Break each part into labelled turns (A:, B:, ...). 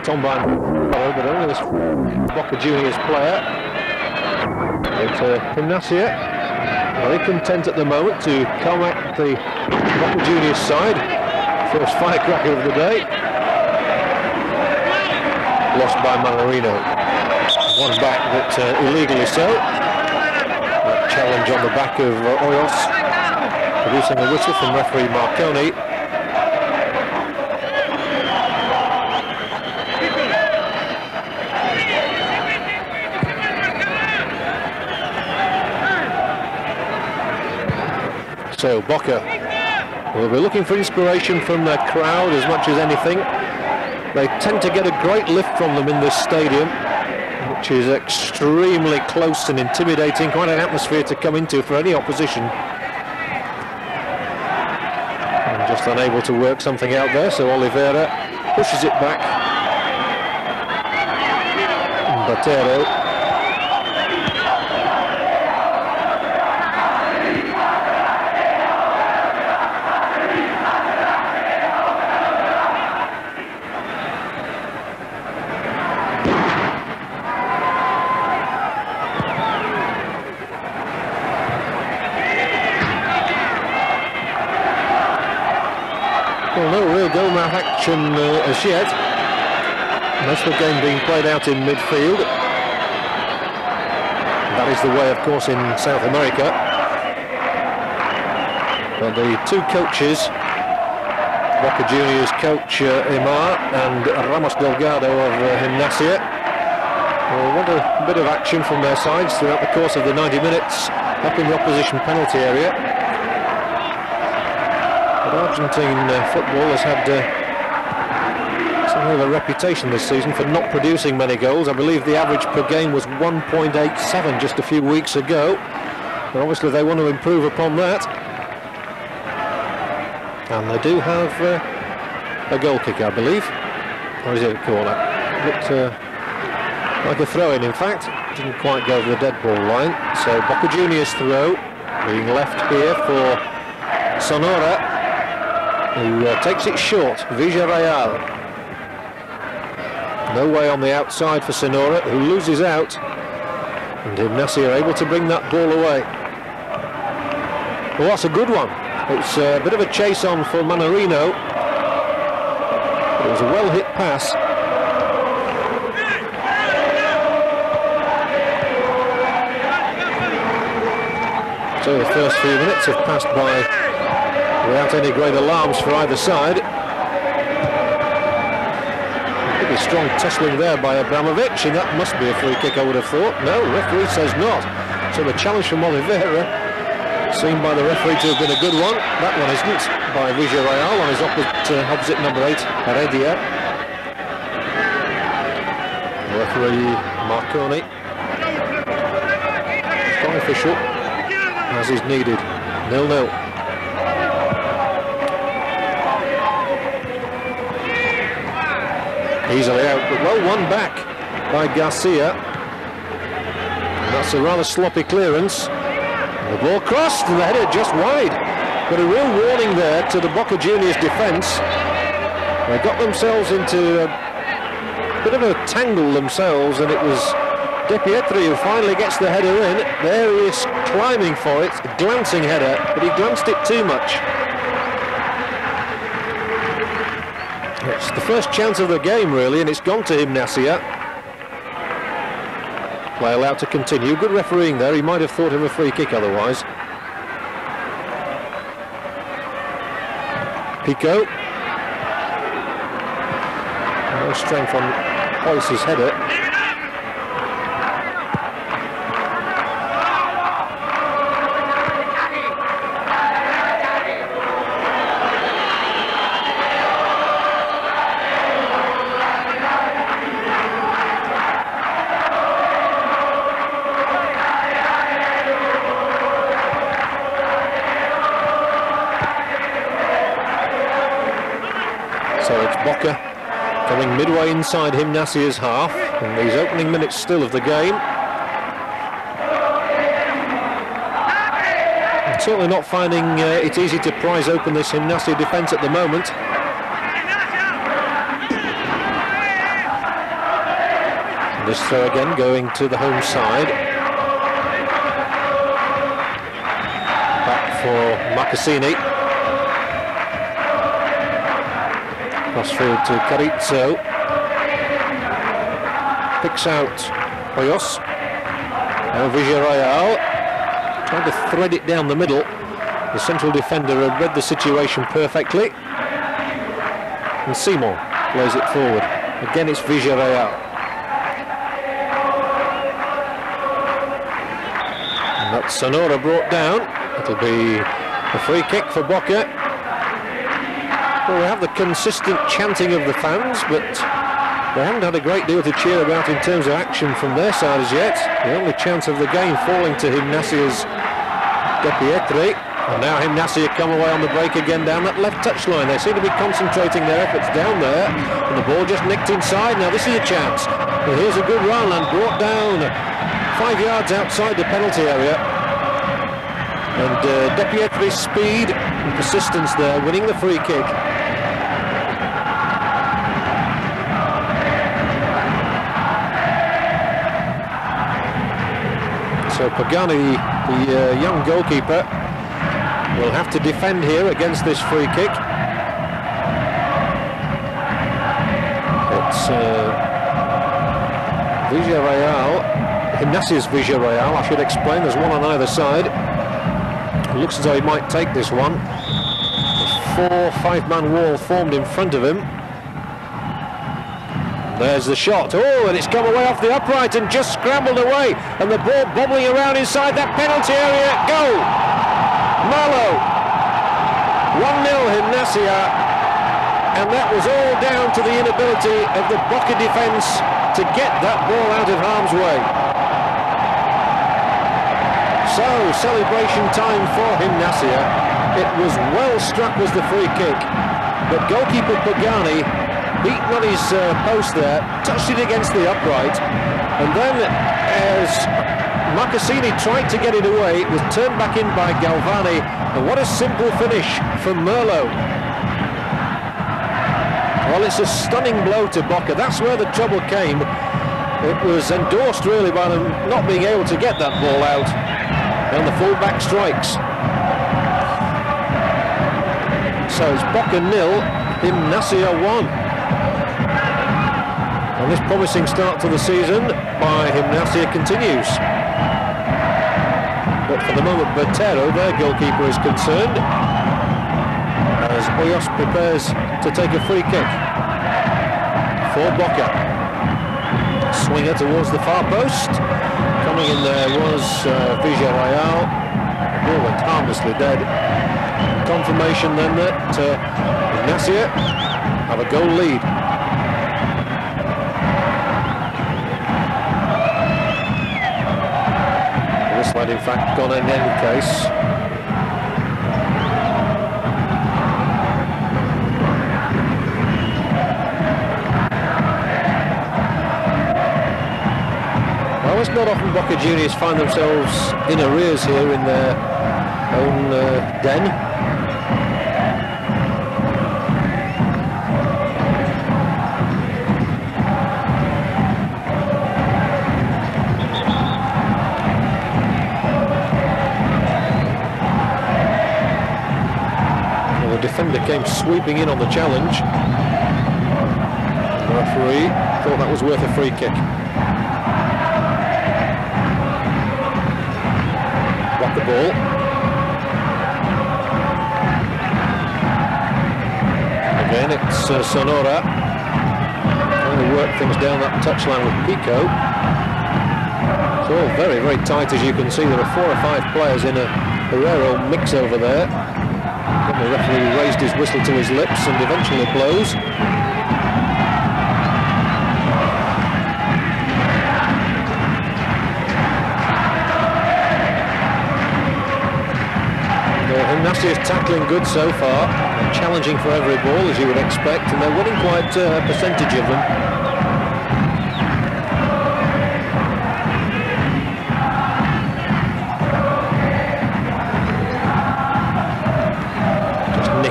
A: marked on by but only this Boca Juniors player. But Gimnasia very content at the moment to come at the Boca Juniors side. First firecracker of the day. Lost by Manarino. One back, but illegally so. That challenge on the back of Oyos, producing a whistle from referee Marconi. So Boca will be looking for inspiration from their crowd as much as anything. They tend to get a great lift from them in this stadium, which is extremely close and intimidating, quite an atmosphere to come into for any opposition. And just unable to work something out there, so Oliveira pushes it back. Batero. Well, no real goal-mouth action as yet. Most of the game being played out in midfield. That is the way, of course, in South America. But the two coaches, Boca Juniors coach Emar and Ramos Delgado of Gimnasia, want a bit of action from their sides throughout the course of the 90 minutes up in the opposition penalty area. Argentine football has had something of a reputation this season for not producing many goals. I believe the average per game was 1.87 just a few weeks ago. But obviously they want to improve upon that. And they do have a goal kick, I believe. Or is it a corner? Looked like a throw-in, in fact. Didn't quite go over the dead ball line. So Boca Juniors throw being left here for Sonora, who takes it short. Villarreal. No way on the outside for Sonora, who loses out. And Gimnasia are able to bring that ball away. Well, that's a good one. It's a bit of a chase on for Manarino. It was a well-hit pass. So the first few minutes have passed by without any great alarms for either side. Pretty strong tussling there by Abramovich, and that must be a free kick, I would have thought. No, the referee says not. So the challenge from Oliveira, seen by the referee to have been a good one. That one isn't, by Villarreal on his opposite number 8, Heredia. The referee Marconi, strong official, as is needed. 0-0. Easily out, but well won back by Garcia. And that's a rather sloppy clearance. The ball crossed and the header just wide. But a real warning there to the Boca Juniors defence. They got themselves into a bit of a tangle themselves, and it was De Pietri who finally gets the header in. There he is climbing for it, a glancing header, but he glanced it too much. It's the first chance of the game, really, and it's gone to Gimnasia. Play allowed to continue. Good refereeing there. He might have thought of a free kick otherwise. Pico. No strength on Hoyce's header. Boca coming midway inside Gimnasia's half in these opening minutes still of the game. And certainly not finding it easy to prise open this Gimnasia defence at the moment. This throw again going to the home side. Back for Marcassini. Crossfield to Carrizzo. Picks out Hoyos. Now Villarreal trying to thread it down the middle. The central defender had read the situation perfectly. And Seymour plays it forward. Again it's Villarreal. And that's Sonora brought down. It'll be a free kick for Boca. Well, we have the consistent chanting of the fans, but they haven't had a great deal to cheer about in terms of action from their side as yet. The only chance of the game falling to Gimnasia's De Pietri. And now Gimnasia come away on the break again down that left touchline. They seem to be concentrating their efforts down there. And the ball just nicked inside. Now this is a chance. And here's a good run and brought down 5 yards outside the penalty area. And De Pietri's speed and persistence there, winning the free kick. So Pagani, the young goalkeeper, will have to defend here against this free kick. It's Villarreal, Gimnasia's Villarreal, I should explain. There's one on either side. It looks as though he might take this one. A 4-5-man wall formed in front of him. There's the shot. Oh, and it's come away off the upright and just scrambled away. And the ball bobbling around inside that penalty area. Goal! Marlow. 1-0 Gimnasia. And that was all down to the inability of the Boca defence to get that ball out of harm's way. So, celebration time for Gimnasia. It was well struck was the free kick. But goalkeeper Pagani, beaten on his post there, touched it against the upright, and then as Marcassini tried to get it away, it was turned back in by Galvani, and what a simple finish from Merlo. Well, it's a stunning blow to Boca. That's where the trouble came. It was endorsed really by them not being able to get that ball out, and the full-back strikes. So it's Boca 0, Gimnasia 1. And this promising start to the season by Gimnasia continues. But for the moment, Bertero, their goalkeeper, is concerned as Hoyos prepares to take a free kick for Boca. Swinger towards the far post. Coming in there was Villarreal. The ball went harmlessly dead. Confirmation then that Gimnasia have a goal lead. This had in fact gone in any case. Well, it's not often Boca Juniors find themselves in arrears here in their own den. Defender came sweeping in on the challenge. The referee thought that was worth a free kick. Got the ball. Again, it's Sonora trying to work things down that touchline with Pico. It's all very, very tight, as you can see. There are 4 or 5 players in a Herrero mix over there. The referee raised his whistle to his lips and eventually blows. Gimnasia is tackling good so far, and challenging for every ball as you would expect, and they're winning quite a percentage of them.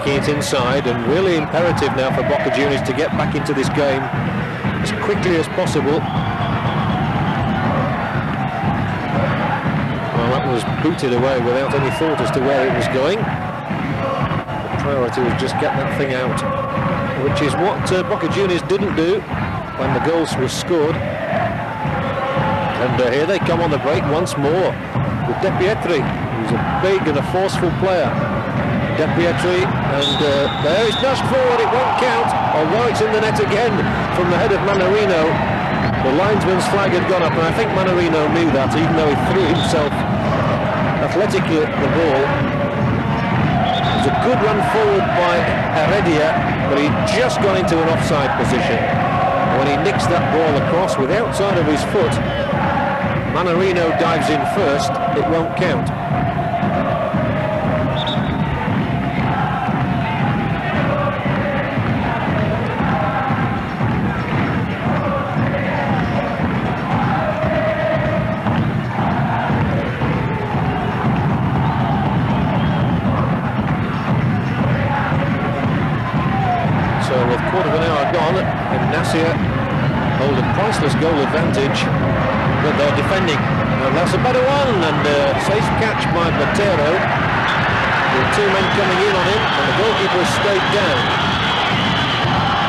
A: It inside, and really imperative now for Boca Juniors to get back into this game as quickly as possible. was booted away without any thought as to where it was going. The priority was just get that thing out, which is what Boca Juniors didn't do when the goals were scored. And here they come on the break once more with De Pietri, who's a big and a forceful player. De Pietri, and there he's dashed forward, it won't count, although it's in the net again from the head of Manarino. The linesman's flag had gone up, and I think Manarino knew that, even though he threw himself athletically at the ball. It was a good run forward by Heredia, but he'd just gone into an offside position. When he nicks that ball across with the outside of his foot, Manarino dives in first, it won't count. So with quarter of an hour gone, Gimnasia hold a priceless goal advantage, but they're defending. And that's a better one, and safe catch by Botero, with two men coming in on him, and the goalkeeper has stayed down.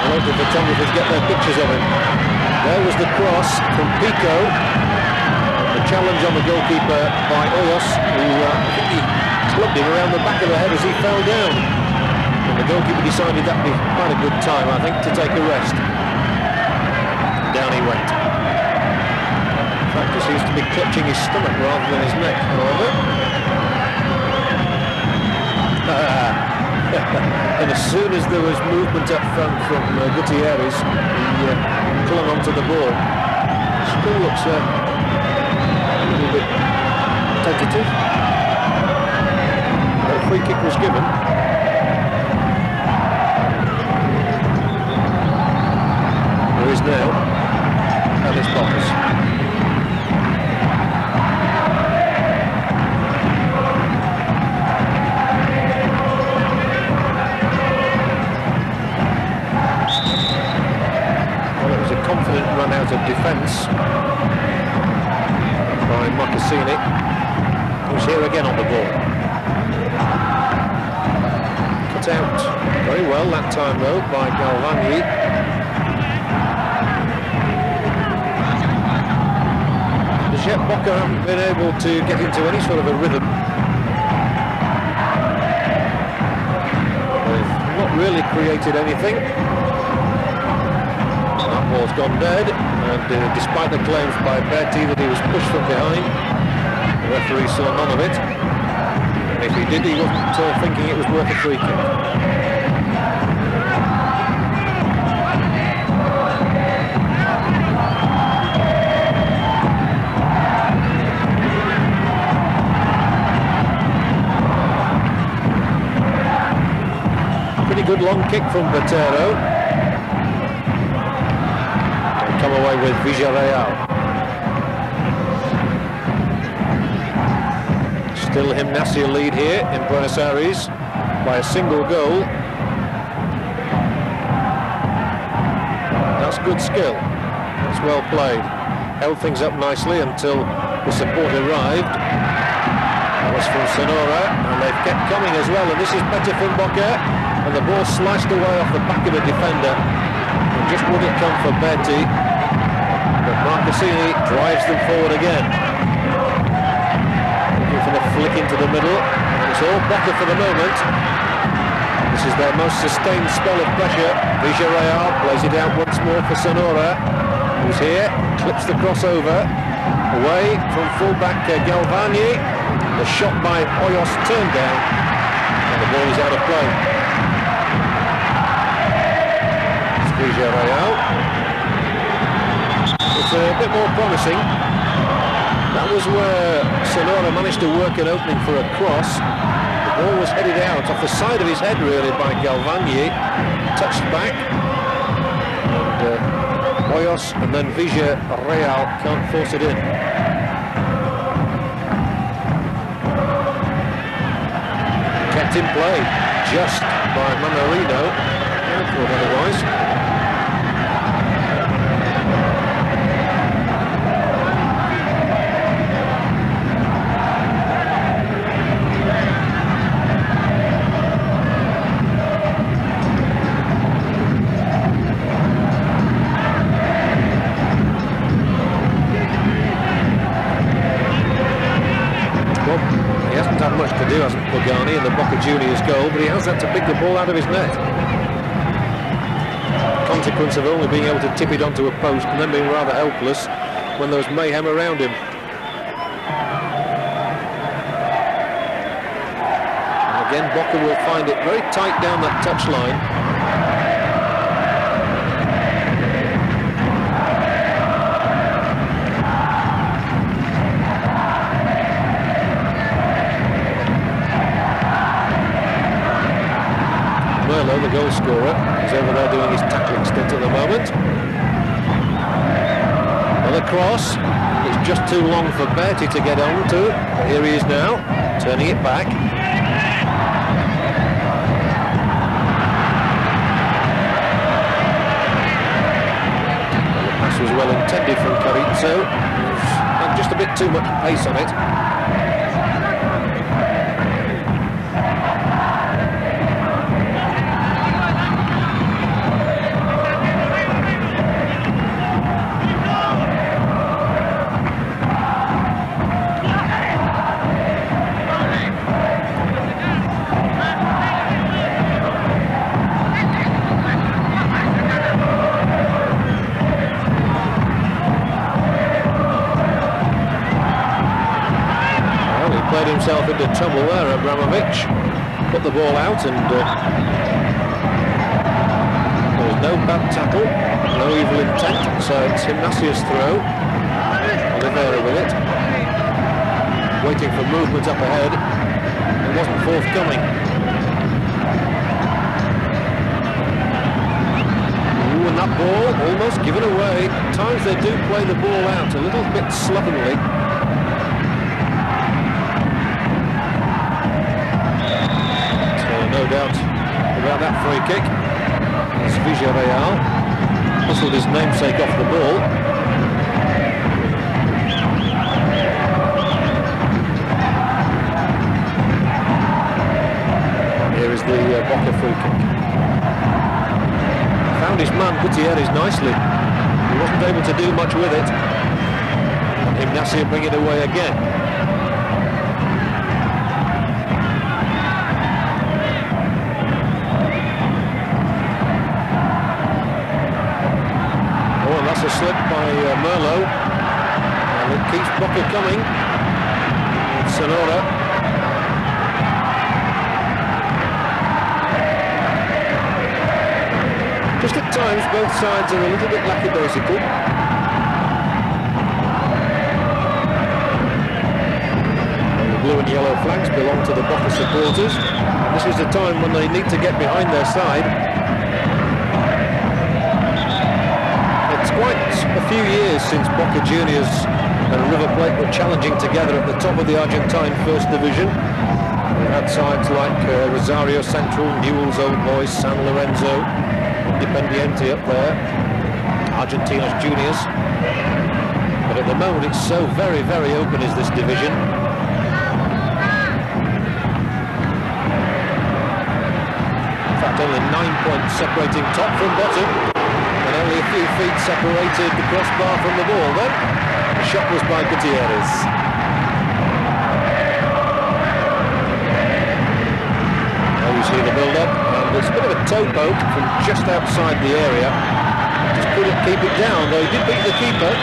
A: I hope the photographers get their pictures of him. There was the cross from Pico, the challenge on the goalkeeper by Hoyos, who I think he clubbed him around the back of the head as he fell down. And the goalkeeper decided that'd be quite a good time, I think, to take a rest. Down he went. In fact, he seems to be clutching his stomach rather than his neck, however. And as soon as there was movement up front from Gutierrez, he clung onto the ball. Still looks a little bit tentative. A free kick was given. There is now, and it's Bocas. Well, it was a confident run out of defence by Marcassini, who's here again on the ball. Cut out very well that time though by Galvani. Yet Boca haven't been able to get into any sort of a rhythm. They've not really created anything. That ball's gone dead, and despite the claims by Berti that he was pushed from behind, the referee saw none of it. And if he did, he wasn't thinking it was worth a free kick. Good long kick from Botero. And come away with Villarreal. Still Gimnasia lead here in Buenos Aires by a single goal. That's good skill. That's well played. Held things up nicely until the support arrived. That was from Sonora, and they've kept coming as well, and this is better from Boca. And the ball sliced away off the back of the defender, and just wouldn't come for Berti, but Marcassini drives them forward again. Looking for the flick into the middle, and it's all Boca for the moment. This is their most sustained spell of pressure. Villarreal plays it out once more for Sonora, who's here, clips the crossover, away from fullback Galvani. The shot by Hoyos turned down, and the ball is out of play. Villarreal. It's a bit more promising. That was where Sonora managed to work an opening for a cross. The ball was headed out off the side of his head really by Galvani, touched back, and Hoyos and then Villarreal can't force it in. Kept in play just by Manarino. Otherwise. Well, he hasn't had much to do, hasn't Pagani, in the Boca Juniors goal, but he has had to pick the ball out of his net. Consequence of only being able to tip it onto a post and then being rather helpless when there was mayhem around him. And again, Boca will find it very tight down that touchline. The goal scorer is over there doing his tackling stint at the moment. Another cross. It's just too long for Berti to get on to. Here he is now, turning it back. The pass was well intended from Carizzo. Had just a bit too much pace on it. Played himself into trouble there, Abramovich. Put the ball out and there was no bad tackle, no evil intent, so it's Gimnasia's throw. Oliveira with it. Waiting for movement up ahead. It wasn't forthcoming. Ooh, and that ball almost given away. At times they do play the ball out a little bit slovenly. No doubt about that free kick. It's Villarreal. Whistled his namesake off the ball. Here is the Boca free kick. Found his man Gutierrez nicely. He wasn't able to do much with it. Gimnasia bring it away again. A slip by Merlo, and it keeps Boca coming. It's Sonora. Just at times both sides are a little bit lackadaisical. And the blue and yellow flags belong to the Boca supporters. This is the time when they need to get behind their side. Quite a few years since Boca Juniors and River Plate were challenging together at the top of the Argentine First Division. We had sides like Rosario Central, Newell's Old Boys, San Lorenzo, Independiente up there, Argentinos Juniors. But at the moment it's so very, very open is this division. In fact, only 9 points separating top from bottom. Only a few feet separated the crossbar from the ball then. The shot was by Gutierrez. Now you see the build-up, and it's a bit of a toe poke from just outside the area. Just couldn't keep it down, though he did beat the keeper.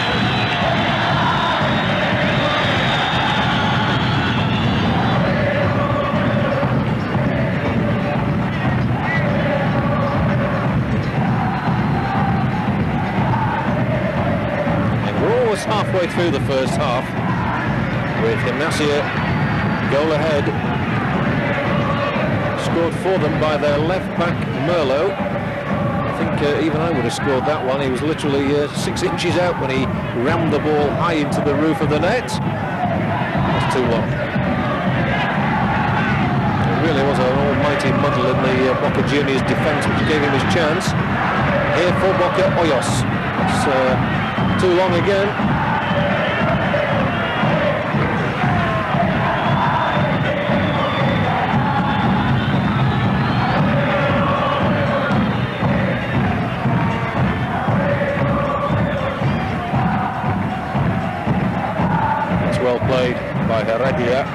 A: Halfway through the first half, with Gimnasia goal ahead, scored for them by their left back Merlo. I think even I would have scored that one. He was literally 6 inches out when he rammed the ball high into the roof of the net. That's too long. It really was an almighty muddle in the Boca Juniors defence, which gave him his chance. Here for Boca, Hoyos. It's too long again. Well played by Heredia.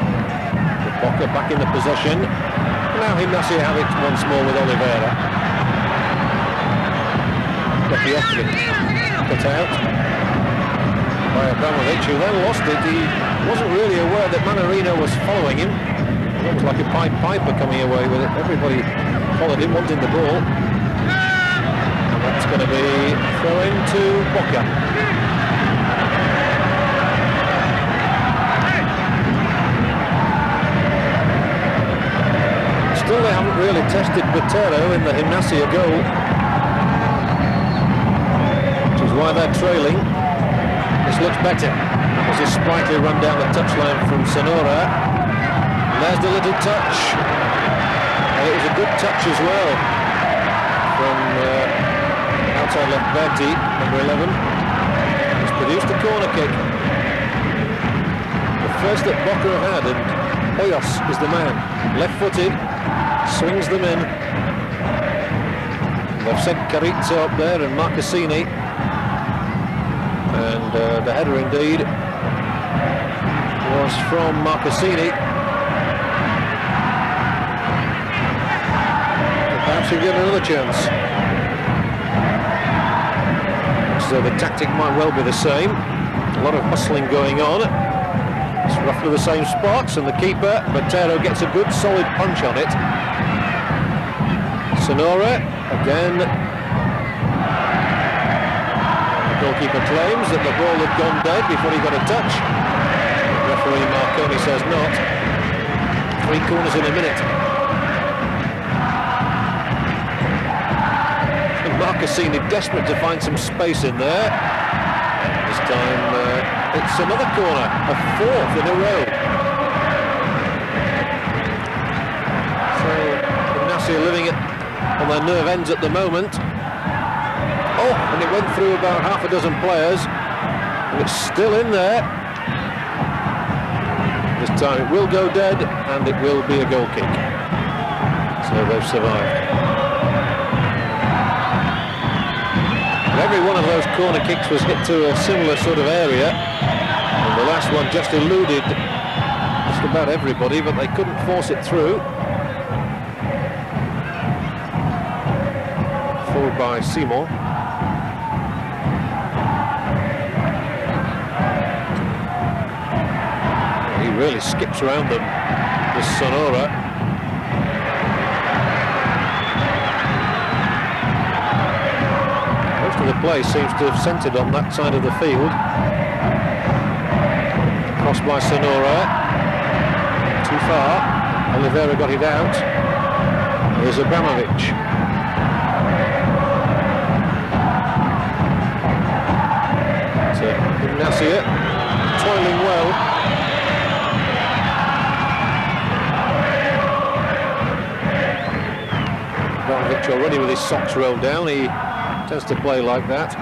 A: Boca back in the possession. Now Gimnasia have it once more with Oliveira. Got cut out by Abramovich, who then lost it. He wasn't really aware that Manarino was following him. It looked like a Pied Piper coming away with it. Everybody followed him, wanting the ball. And that's going to be thrown to Boca. Still, they haven't really tested Botero in the Gimnasia goal, which is why they're trailing. This looks better. That was a sprightly run down the touchline from Sonora. And there's the little touch. And it was a good touch as well from outside left Berti, number 11. He's produced a corner kick. The first that Boca have had, and Hoyos is the man. Left-footed, swings them in. They've sent Carrizzo up there and Marcassini. And the header indeed was from Marcassini. Perhaps he'll get another chance. So the tactic might well be the same. A lot of hustling going on. It's roughly the same spots, and the keeper, Botero, gets a good solid punch on it. Sonora again. The goalkeeper claims that the ball had gone dead before he got a touch. Referee Marconi says not. 3 corners in a minute. And Marcassini desperate to find some space in there. This time it's another corner, a 4th in a row. So Gimnasia living it on their nerve ends at the moment. Oh, and it went through about half a dozen players, and it's still in there. This time it will go dead, and it will be a goal kick. So they've survived. And every one of those corner kicks was hit to a similar sort of area, and the last one just eluded just about everybody, but they couldn't force it through. Forward by Seymour. He really skips around them, this Sonora. Most of the play seems to have centred on that side of the field. Crossed by Sonora. Too far. Oliveira got it out. Here's Abramovich. Gimnasia toiling well. Abramovich already with his socks rolled down. He tends to play like that.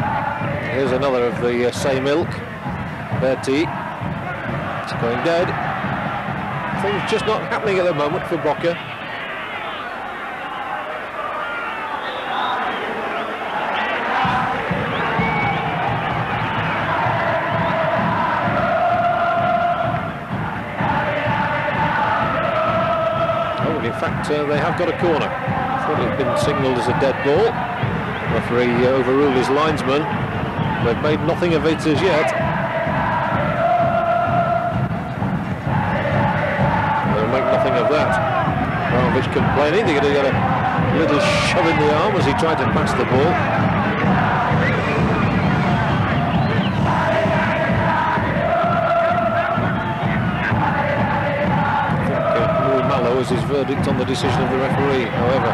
A: Here's another of the same ilk. Berti. It's going dead. Things just not happening at the moment for Boca. In fact, they have got a corner. Thought it had been signalled as a dead ball. Referee overruled his linesman. They've made nothing of it as yet. They'll make nothing of that. Abramovich complaining. They're going to get a little shove in the arm as he tried to pass the ball. Was his verdict on the decision of the referee. However,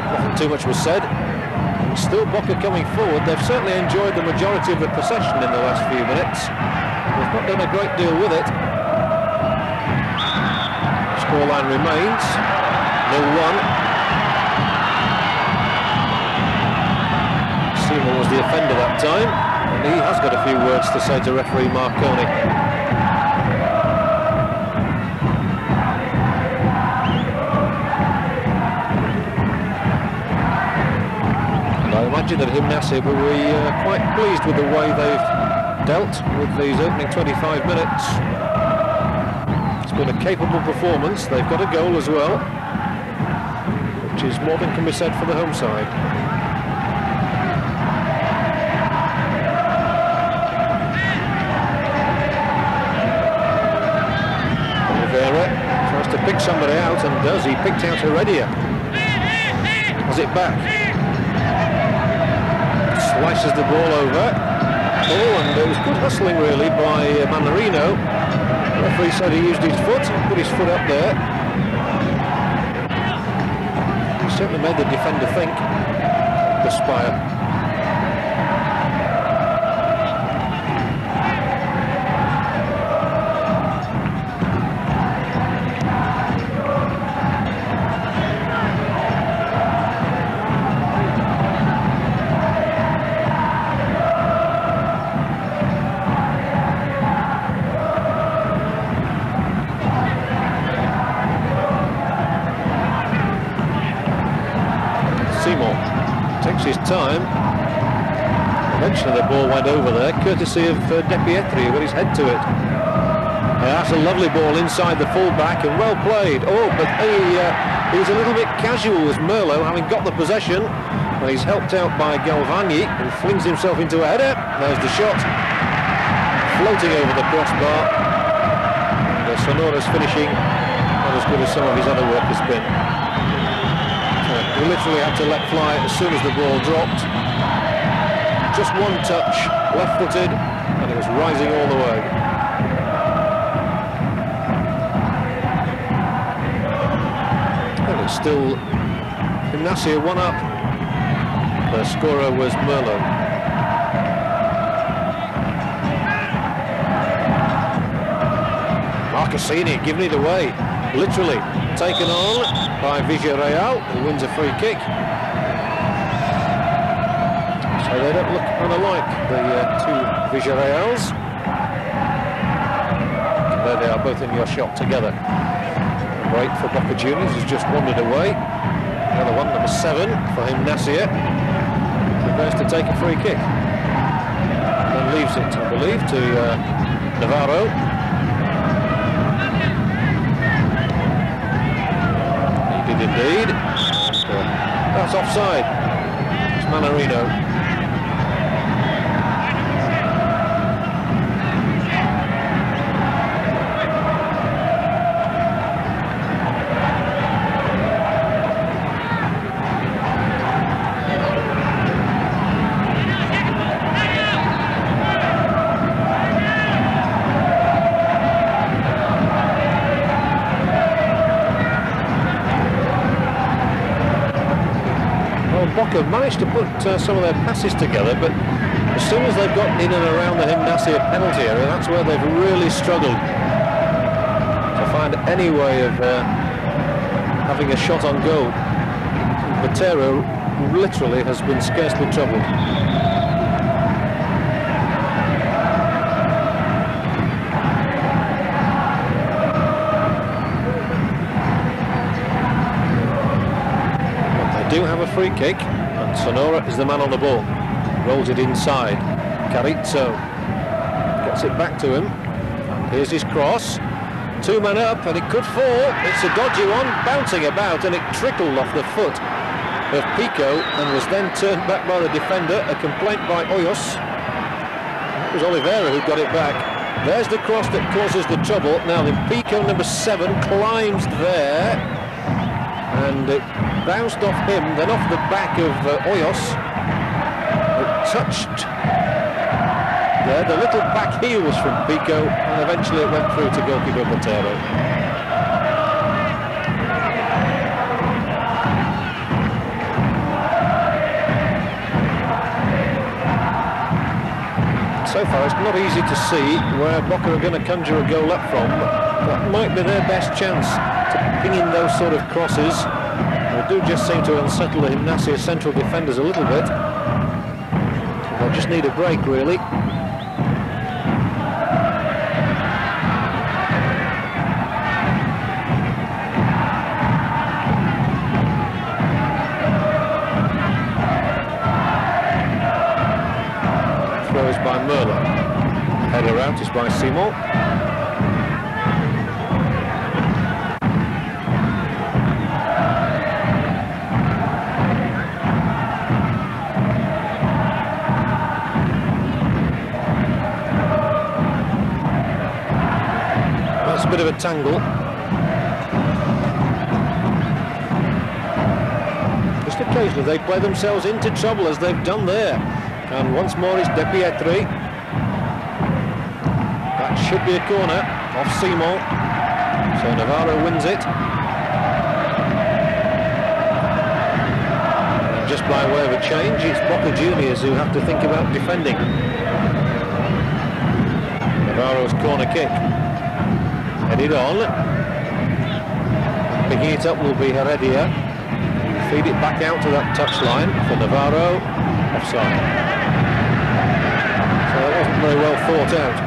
A: nothing too much was said. Still Boca coming forward. They've certainly enjoyed the majority of the possession in the last few minutes. They've not done a great deal with it. Scoreline remains 0-1. Seymour was the offender that time, and he has got a few words to say to referee Marconi. I imagine that Gimnasia will be quite pleased with the way they've dealt with these opening 25 minutes. been a capable performance. They've got a goal as well, which is more than can be said for the home side. Oliveira tries to pick somebody out, and does. He picked out Heredia. Was it back? Slices the ball over. Oh, and it was good hustling really by Manarino. The referee said he used his foot, put his foot up there. He certainly made the defender think. Perspire. His time. Eventually the ball went over there, courtesy of De Pietri, who got his head to it. That's a lovely ball inside the full-back, and well played. Oh, but he was a little bit casual with Merlo, having got the possession, and he's helped out by Galvani, who flings himself into a header. There's the shot, floating over the crossbar. Sonora's finishing not as good as some of his other work has been. He literally had to let fly as soon as the ball dropped. Just one touch, left-footed, and it was rising all the way. And it's still Gimnasia 1 up. The scorer was Merlo. Marcassini giving it away, literally taken on by Villarreal, who wins a free kick. So they don't look unlike, the two Villarreals. There they are, both in your shot together. Great for Boca Juniors, has just wandered away. Another one, number 7 for Gimnasia. Prepares to take a free kick. Then leaves it, I believe, to Navarro. Indeed. That's offside. It's Manarino. Boca managed to put some of their passes together, but as soon as they've got in and around the Gimnasia penalty area, that's where they've really struggled to find any way of having a shot on goal. Botero literally has been scarcely troubled. Do have a free kick, and Sonora is the man on the ball. Rolls it inside. Carrizzo gets it back to him. And here's his cross. 2 men up, and it could fall. It's a dodgy one, bouncing about, and it trickled off the foot of Pico and was then turned back by the defender. A complaint by Hoyos. It was Oliveira who got it back. There's the cross that causes the trouble. Now then, Pico, number 7, climbs there, and it bounced off him, then off the back of Hoyos. It touched there, the little back heels from Pico, and eventually it went through to goalkeeper Botero. So far it's not easy to see where Boca are going to conjure a goal up from. That might be their best chance to ping in those sort of crosses. They do just seem to unsettle the Gimnasia central defenders a little bit. They'll just need a break, really. Throw is by Merlo. Header out is by Simon. That's a bit of a tangle. Just occasionally they play themselves into trouble, as they've done there. And once more it's De Pietri. That should be a corner off Simon. So Navarro wins it. And just by way of a change, it's Boca Juniors who have to think about defending. Navarro's corner kick. Headed on. Picking it up will be Heredia. Feed it back out to that touchline for Navarro. Offside. So that wasn't very well thought out.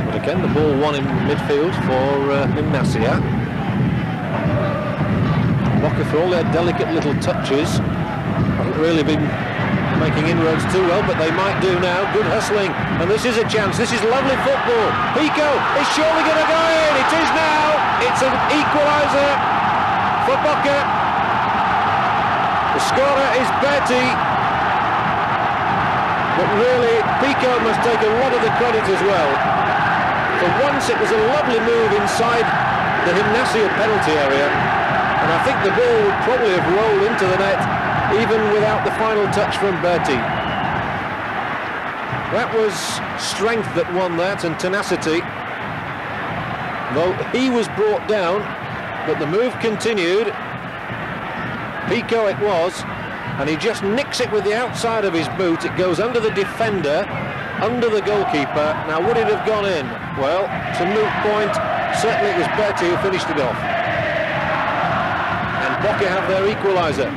A: But again, the ball won in midfield for Gimnasia. Boca, for all their delicate little touches, haven't really been making inroads too well, but they might do now. Good hustling, and this is a chance. This is lovely football. Pico is surely going to go in. It is now. It's an equaliser for Boca. The scorer is Berti, but really Pico must take a lot of the credit as well. For once, it was a lovely move inside the Gimnasia penalty area, and I think the ball would probably have rolled into the net even without the final touch from Berti. That was strength that won that, and tenacity. Though he was brought down, but the move continued. Pico it was, and he just nicks it with the outside of his boot. It goes under the defender, under the goalkeeper. Now, would it have gone in? Well, it's a moot point. Certainly it was Berti who finished it off. And Boca have their equaliser.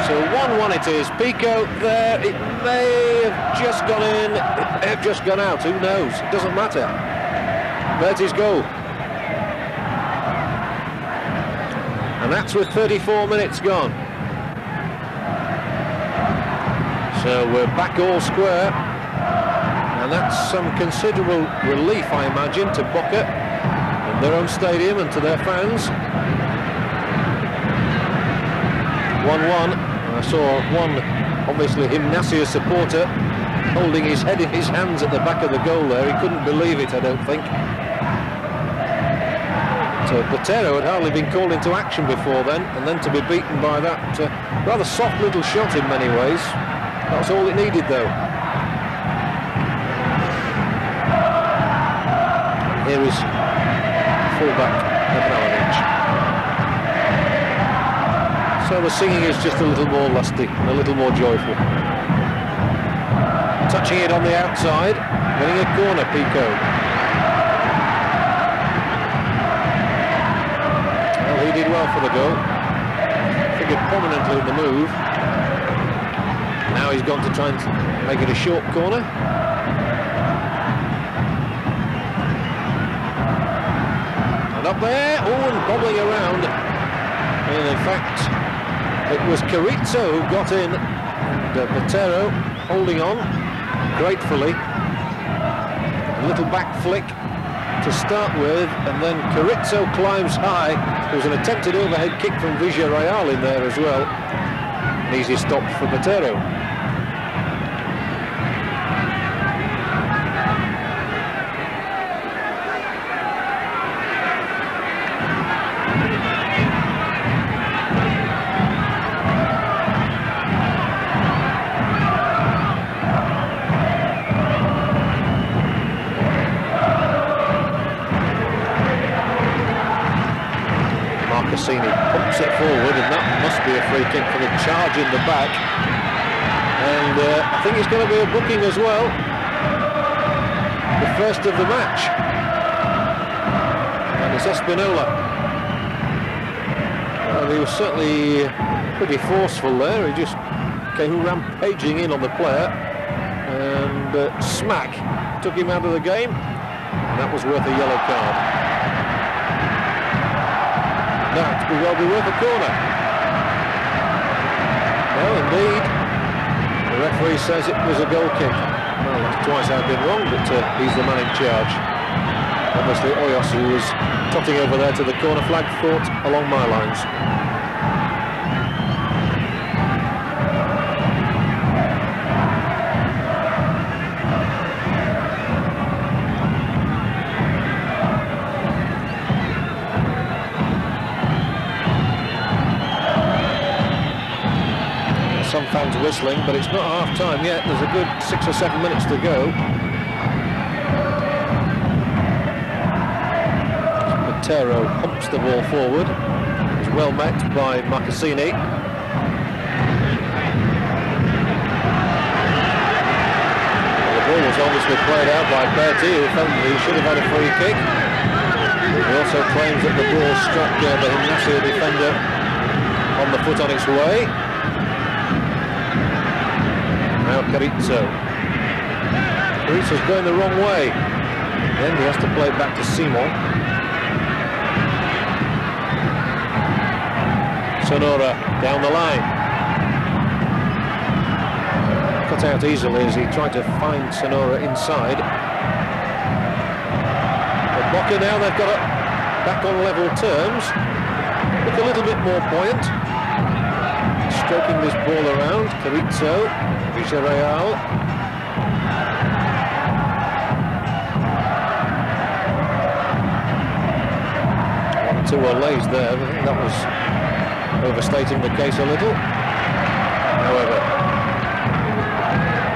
A: So 1-1 it is. Pico there. It may have just gone in. It may have just gone out. Who knows? It doesn't matter. Berti's goal. And that's with 34 minutes gone. So we're back all square. And that's some considerable relief, I imagine, to Boca in their own stadium and to their fans. 1-1. I saw one, obviously, Gimnasia supporter holding his head in his hands at the back of the goal there. He couldn't believe it, I don't think. So Botero had hardly been called into action before then, and then to be beaten by that rather soft little shot in many ways. That's all it needed, though. Here is fullback Abramovich. So the singing is just a little more lusty and a little more joyful. Touching it on the outside, winning a corner, Pico. Well, he did well for the goal. Figured prominently in the move. Now he's gone to try and make it a short corner. And up there, oh, and bobbling around. And in fact, it was Carrizo who got in, and Botero holding on gratefully. A little back flick to start with, and then Carrizo climbs high. There was an attempted overhead kick from Villarreal in there as well. An easy stop for Botero. Pumps it forward, and that must be a free kick for the charge in the back. And I think it's going to be a booking as well. The first of the match. And it's Espinola. Well, he was certainly pretty forceful there. He just came rampaging in on the player, and smack took him out of the game. And that was worth a yellow card. That will well be worth a corner. Well, indeed, the referee says it was a goal kick. Well, that's twice I've been wrong, but he's the man in charge. Obviously Oyos, who was trotting over there to the corner flag, thought along my lines. Some fans whistling, but it's not half time yet. There's a good 6 or 7 minutes to go. Matero pumps the ball forward. It's well met by Marcassini. The ball was obviously played out by Berti, who felt he should have had a free kick. He also claims that the ball struck the Gimnasia defender on the foot on its way. Now Carizzo's going the wrong way. Then he has to play it back to Simon. Sonora down the line. Cut out easily as he tried to find Sonora inside. But Boca now, they've got it back on level terms. Look a little bit more buoyant. Stroking this ball around. Carizzo. Villarreal. 1-2 lays there. I think that was overstating the case a little. However,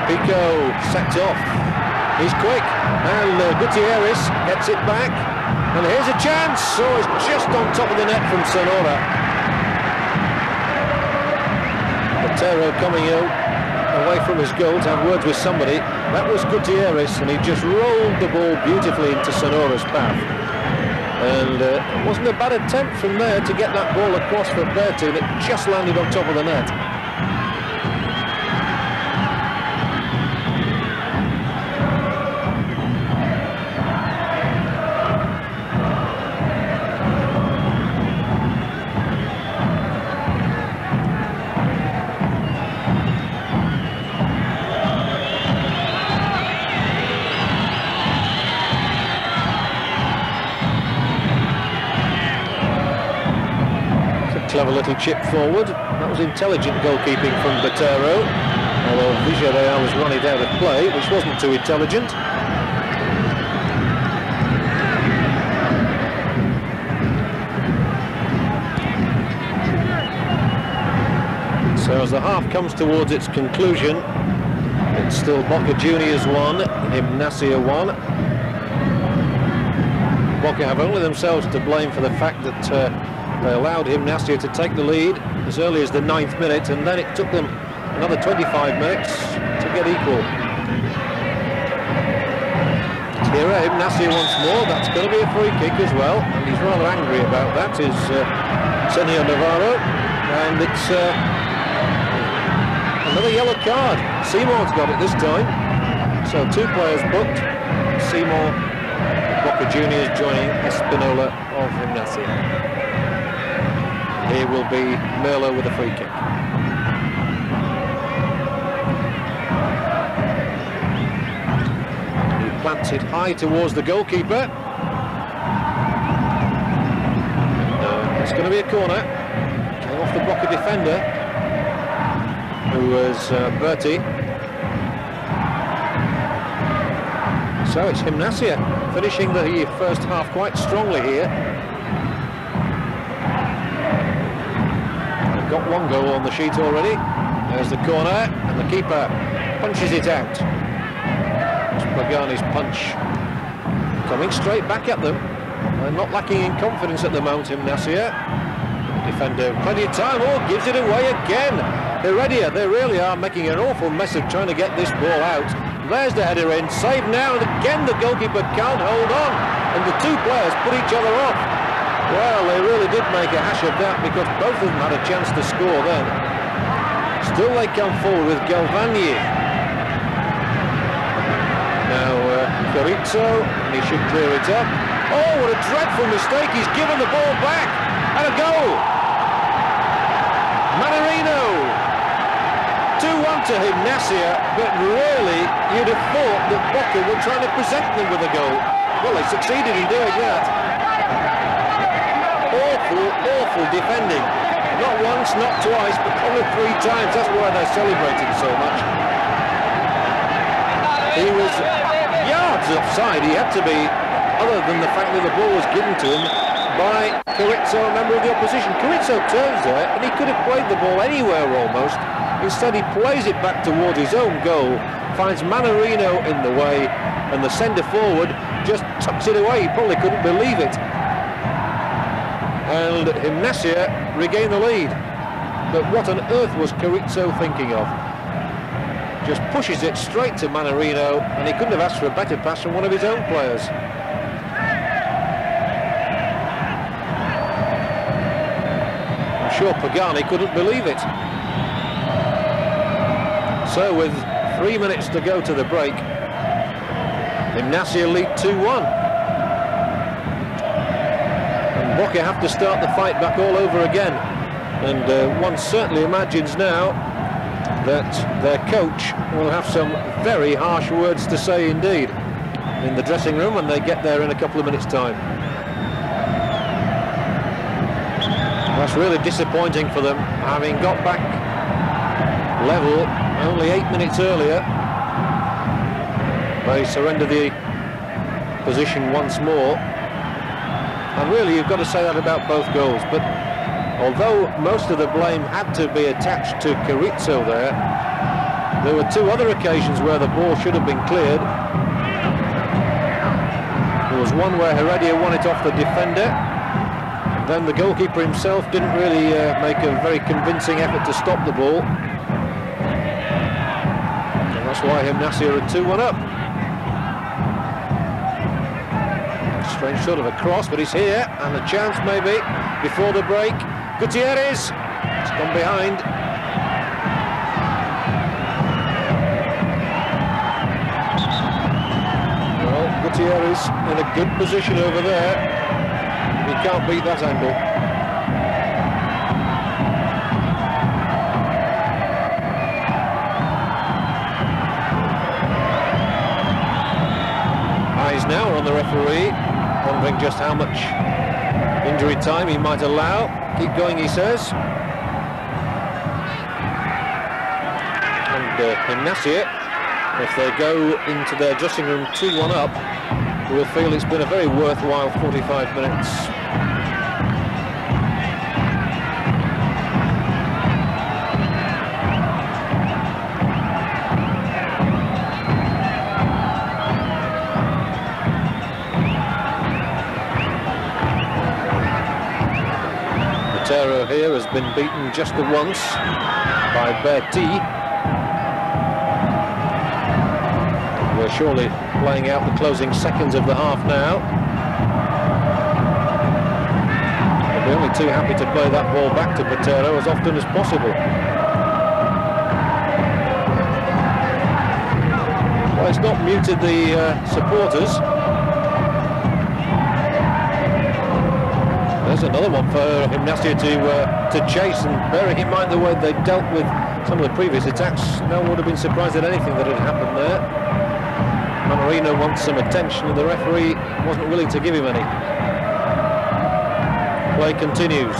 A: Pico sets off. He's quick, and Gutierrez gets it back. And here's a chance. Oh, it's just on top of the net from Sonora. Matero coming out away from his goal to have words with somebody. That was Gutierrez, and he just rolled the ball beautifully into Sonora's path. And it wasn't a bad attempt from there to get that ball across for Berti, and it just landed on top of the net. Clever little chip forward. That was intelligent goalkeeping from Botero, although Villarreal has run it out of play, which wasn't too intelligent. So as the half comes towards its conclusion, it's still Boca Juniors 1, Gimnasia 1. Boca have only themselves to blame for the fact that they allowed Gimnasia to take the lead as early as the 9th minute, and then it took them another 25 minutes to get equal. Tira, Gimnasia once more. That's going to be a free kick as well, and he's rather angry about that, is Senio Navarro. And it's another yellow card. Seymour's got it this time. So 2 players booked. Seymour, Boca Juniors, joining Espinola of Gimnasia. Here will be Merlo with a free kick. He plants it high towards the goalkeeper. It's going to be a corner. Came off the Boca defender, who was Berti. So it's Gimnasia finishing the first half quite strongly here. Got 1 goal on the sheet already. There's the corner, and the keeper punches it out. It's Pagani's punch coming straight back at them. They're not lacking in confidence at the moment, Gimnasia. Defender, plenty of time. Oh, gives it away again. Heredia, they really are making an awful mess of trying to get this ball out. There's the header in, saved now, and again the goalkeeper can't hold on, and the 2 players put each other off. Well, they really did make a hash of that, because both of them had a chance to score then. Still they come forward with Galvani. Now Carizzo, and he should clear it up. Oh, what a dreadful mistake, he's given the ball back, and a goal! Manarino! 2-1 to Gimnasia, but really, you'd have thought that Boca were trying to present them with a goal. Well, they succeeded in doing that. Awful, awful defending. Not once, not twice, but probably 3 times. That's why they're celebrating so much. He was yards offside. He had to be, other than the fact that the ball was given to him by Carrizo, a member of the opposition. Carrizo turns there, and he could have played the ball anywhere almost. Instead, he plays it back towards his own goal, finds Manarino in the way, and the centre forward just tucks it away. He probably couldn't believe it. And Gimnasia regain the lead. But what on earth was Carrizo thinking of? Just pushes it straight to Manarino, and he couldn't have asked for a better pass from one of his own players. I'm sure Pagani couldn't believe it. So with 3 minutes to go to the break, Gimnasia lead 2-1. And Boca have to start the fight back all over again. And one certainly imagines now that their coach will have some very harsh words to say indeed in the dressing room when they get there in a couple of minutes' time. That's really disappointing for them, having got back level only 8 minutes earlier. They surrender the position once more. And really, you've got to say that about both goals. But although most of the blame had to be attached to Carrizo there were 2 other occasions where the ball should have been cleared. There was one where Heredia won it off the defender. Then the goalkeeper himself didn't really make a very convincing effort to stop the ball. And that's why Gimnasia are 2-1 up. Strange sort of a cross, but he's here, and a chance maybe before the break. Gutierrez, it's gone behind. Well, Gutierrez in a good position over there. He can't beat that angle. Eyes now are on the referee, wondering just how much injury time he might allow. Keep going, he says. And Gimnasia, if they go into their dressing room 2-1 up, will feel it's been a very worthwhile 45 minutes. Here has been beaten just the once by Berti. We're surely playing out the closing seconds of the half now. They'll be only too happy to play that ball back to Botero as often as possible. Well, it's not muted the supporters. There's another one for Gimnasia to chase, and bearing in mind the way they dealt with some of the previous attacks, no one would have been surprised at anything that had happened there. Manarino wants some attention, and the referee wasn't willing to give him any. Play continues.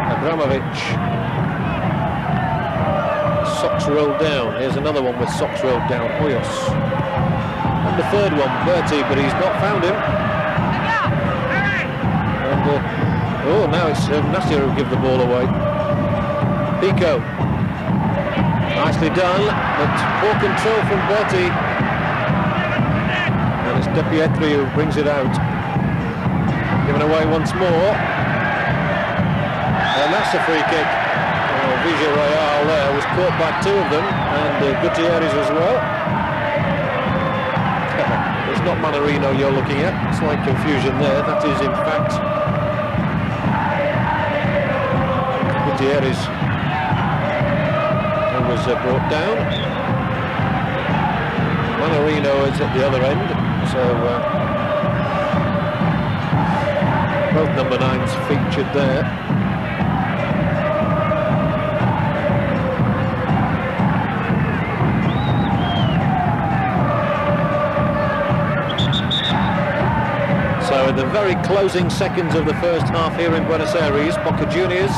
A: Abramovic. Socks rolled down. Here's another one with socks rolled down. Hoyos. And the third one, Berti, but he's not found him. And oh, now it's Gimnasia who give the ball away. Pico. Nicely done, but poor control from Berti. And it's De Pietri who brings it out. Given away once more. And that's a free kick. Oh, Villarreal there was caught by 2 of them, and Gutierrez as well. It's not Manarino you're looking at. Slight confusion there. That is in fact Gutierrez, who was brought down. Manarino is at the other end, so both number 9s featured there. in the very closing seconds of the first half here in Buenos Aires. Boca Juniors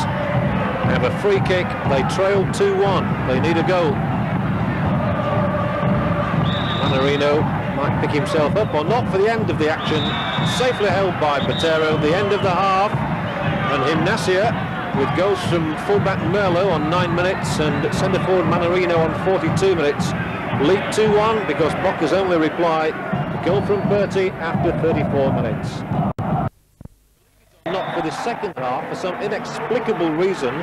A: have a free kick. They trail 2-1. They need a goal. Manarino might pick himself up or not for the end of the action. Safely held by Botero. The end of the half. And Gimnasia, with goals from fullback Merlo on 9 minutes and centre forward Manarino on 42 minutes, lead 2-1 because Boca's only reply, a goal from Berti after 34 minutes. Not for the second half, for some inexplicable reason,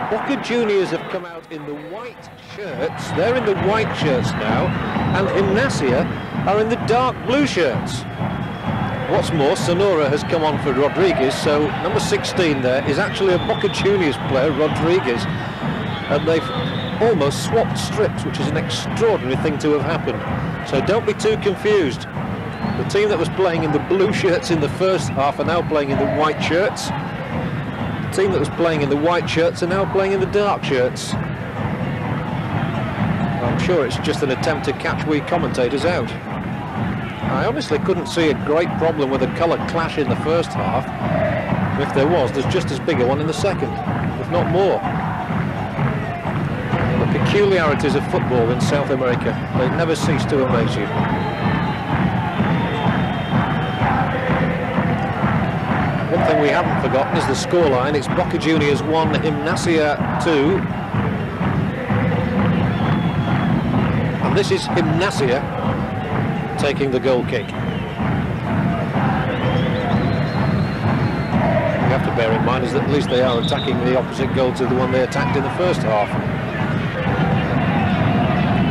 A: Boca Juniors have come out in the white shirts. They're in the white shirts now, and Gimnasia are in the dark blue shirts. What's more, Sonora has come on for Rodriguez, so number 16 there is actually a Boca Juniors player, Rodriguez, and they've almost swapped strips, which is an extraordinary thing to have happened. So don't be too confused. The team that was playing in the blue shirts in the first half are now playing in the white shirts. The team that was playing in the white shirts are now playing in the dark shirts. I'm sure it's just an attempt to catch we commentators out. I honestly couldn't see a great problem with a colour clash in the first half. If there was, there's just as big a one in the second, if not more. The peculiarities of football in South America, they never cease to amaze you. One thing we haven't forgotten is the scoreline. It's Boca Juniors 1, Gimnasia 2. And this is Gimnasia taking the goal kick. You have to bear in mind is that at least they are attacking the opposite goal to the one they attacked in the first half.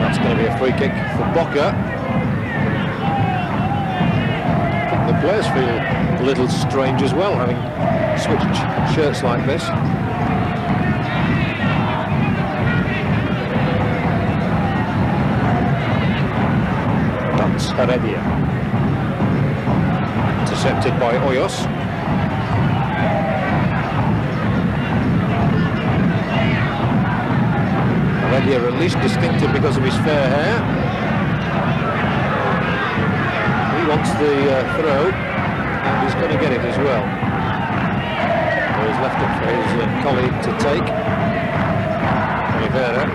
A: That's going to be a free kick for Boca. I think the players feel a little strange as well, having switched shirts like this. That's Heredia. Intercepted by Hoyos. Heredia at least distinctive because of his fair hair. He wants the throw, and he's going to get it as well. So he's left it for his colleague to take. Oliveira.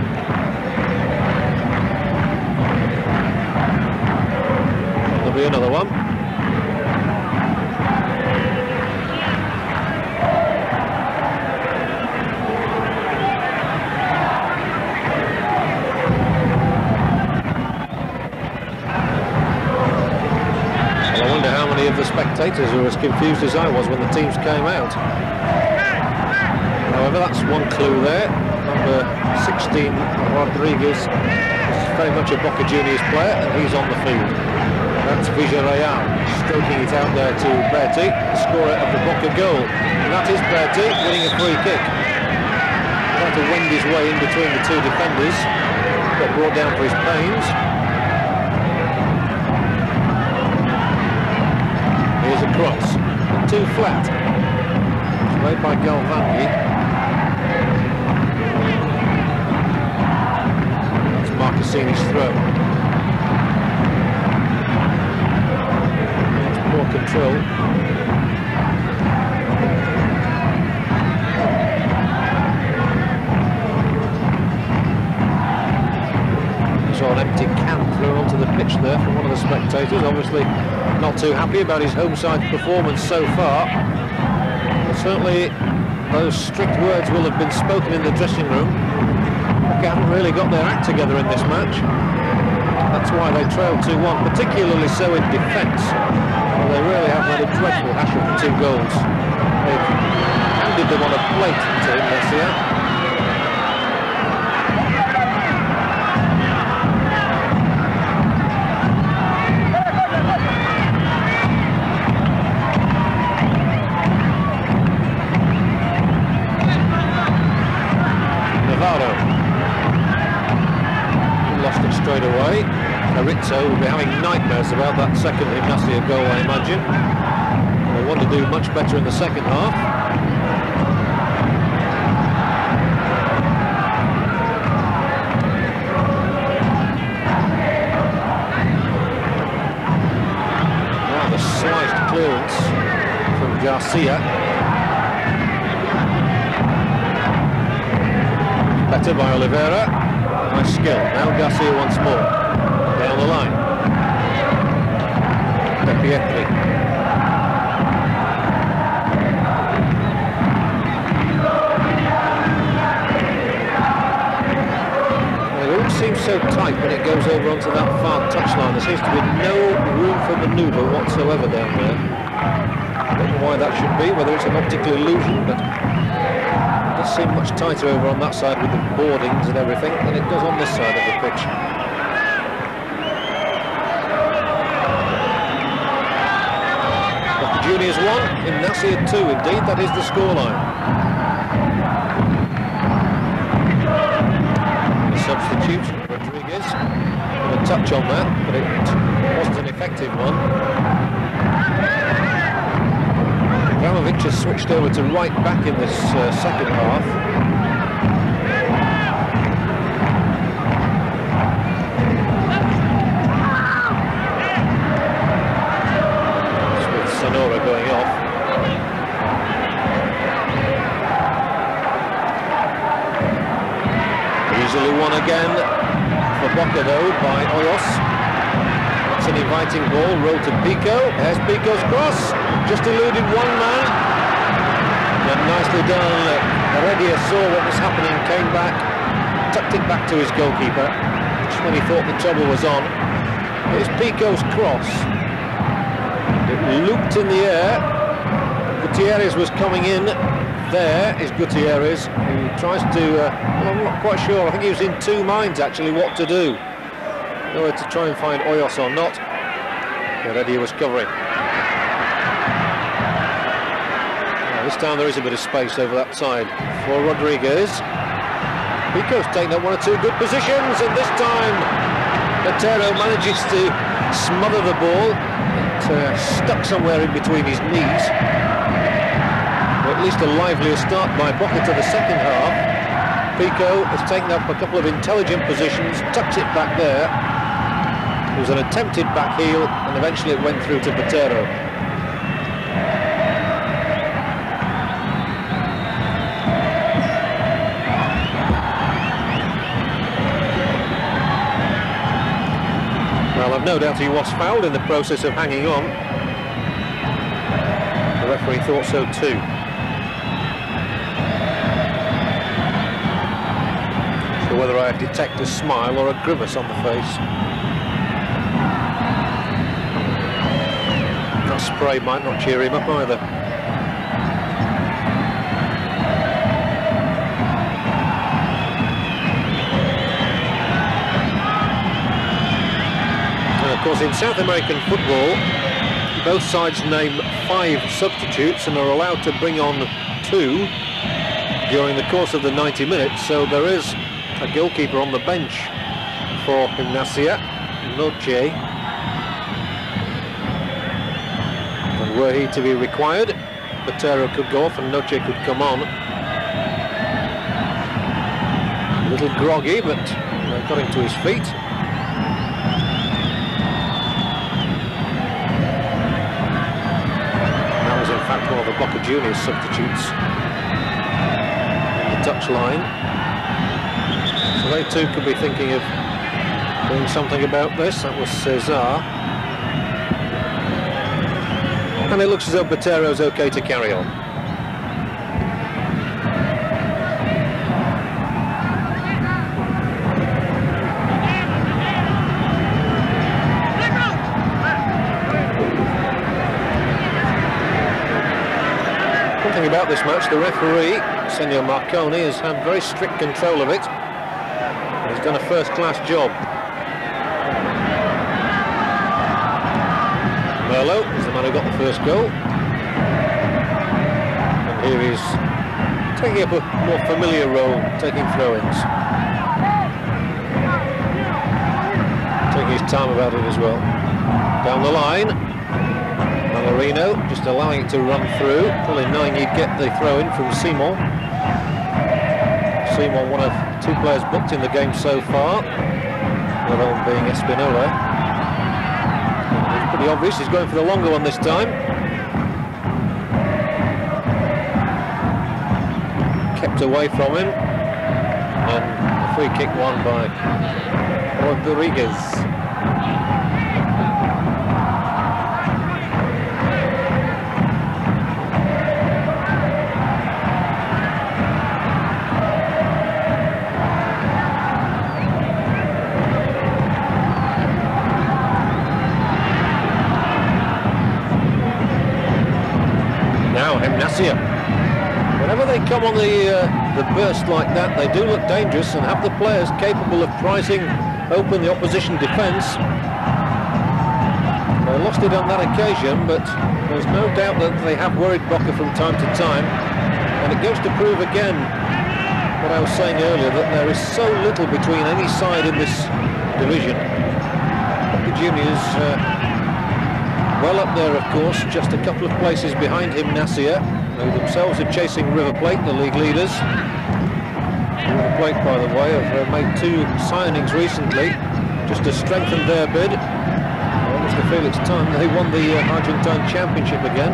A: There'll be another one. Of the spectators were as confused as I was when the teams came out. However, that's one clue there. Number 16, Rodriguez, is very much a Boca Juniors player, and he's on the field. That's Villarreal stroking it out there to Berti, the scorer of the Boca goal. And that is Berti winning a free kick. Trying to wend his way in between the two defenders. Got brought down for his pains. Here's a cross, too flat. It's made by Galvani. That's Marcassini's throw. That's poor control. Saw an empty can thrown onto the pitch there from one of the spectators, obviously not too happy about his home side performance so far. But certainly those strict words will have been spoken in the dressing room. They haven't really got their act together in this match. That's why they trailed 2-1, particularly so in defence. Well, they really have made a dreadful hash of the 2 goals. They've handed them on a plate to Gimnasia. Lost it straight away. Carizzo will be having nightmares about that second Gimnasia goal, I imagine. They want to do much better in the second half. Now the sliced clearance. Garcia. Better by Oliveira. Nice skill. Now Garcia once more. Down the line. De Pietri. Seems so tight when it goes over onto that far touchline. There seems to be no room for manoeuvre whatsoever down there. I don't know why that should be, whether it's an optical illusion, but it does seem much tighter over on that side with the boardings and everything than it does on this side of the pitch. Boca Juniors 1, Gimnasia 2, indeed, that is the scoreline. Substitute, Rodriguez, with a touch on that, but it wasn't an effective one. Abramovich has switched over to right back in this second half. With Sonora going off. Easily won again for Boca though by Hoyos. It's an inviting ball, roll to Pico. There's Pico's cross, just eluded one man. And nicely done. Heredia saw what was happening, came back, tucked it back to his goalkeeper, just when he thought the trouble was on. Here's Pico's cross. It looped in the air. Gutierrez was coming in. There is Gutierrez, who tries to, well, I'm not quite sure, I think he was in two minds actually what to do. Whether to try and find Hoyos or not. Heredia was covering. Now, this time there is a bit of space over that side for Rodriguez. Pico's taken up one or two good positions, and this time Otero manages to smother the ball. It stuck somewhere in between his knees. At least a livelier start by Boca to the second half. Pico has taken up a couple of intelligent positions, tucked it back there. It was an attempted back heel, and eventually it went through to Otero. Well, I've no doubt he was fouled in the process of hanging on. The referee thought so too. Whether I detect a smile or a grimace on the face. That spray might not cheer him up either. And of course in South American football, both sides name 5 substitutes and are allowed to bring on 2 during the course of the 90 minutes, so there is a goalkeeper on the bench for Gimnasia, Noche. And were he to be required, Otero could go off and Noche could come on. A little groggy, but got him to his feet. That was in fact one of the Boca Juniors substitutes on the touchline. So they too could be thinking of doing something about this. That was Cesar. And it looks as though Botero's okay to carry on. One thing about this match, the referee, Senor Marconi, has had very strict control of it. He's done a first-class job. Merlo is the man who got the first goal. And here he's taking up a more familiar role, taking throw-ins. Taking his time about it as well. Down the line, Malorino just allowing it to run through, probably knowing he'd get the throw-in from Simon. Simon, one of 2 players booked in the game so far, the other one being Espinola. It's pretty obvious he's going for the longer one this time. kept away from him. And a free kick won by Rodriguez. Gimnasia. Whenever they come on the burst like that, they do look dangerous and have the players capable of prizing open the opposition defence. They lost it on that occasion, but there's no doubt that they have worried Boca from time to time. And it goes to prove again what I was saying earlier, that there is so little between any side in this division. Boca Juniors well up there, of course, just a couple of places behind Gimnasia, who themselves are chasing River Plate, the league leaders. River Plate, by the way, have made 2 signings recently, just to strengthen their bid. I almost feel it's time they won the Argentine Championship again.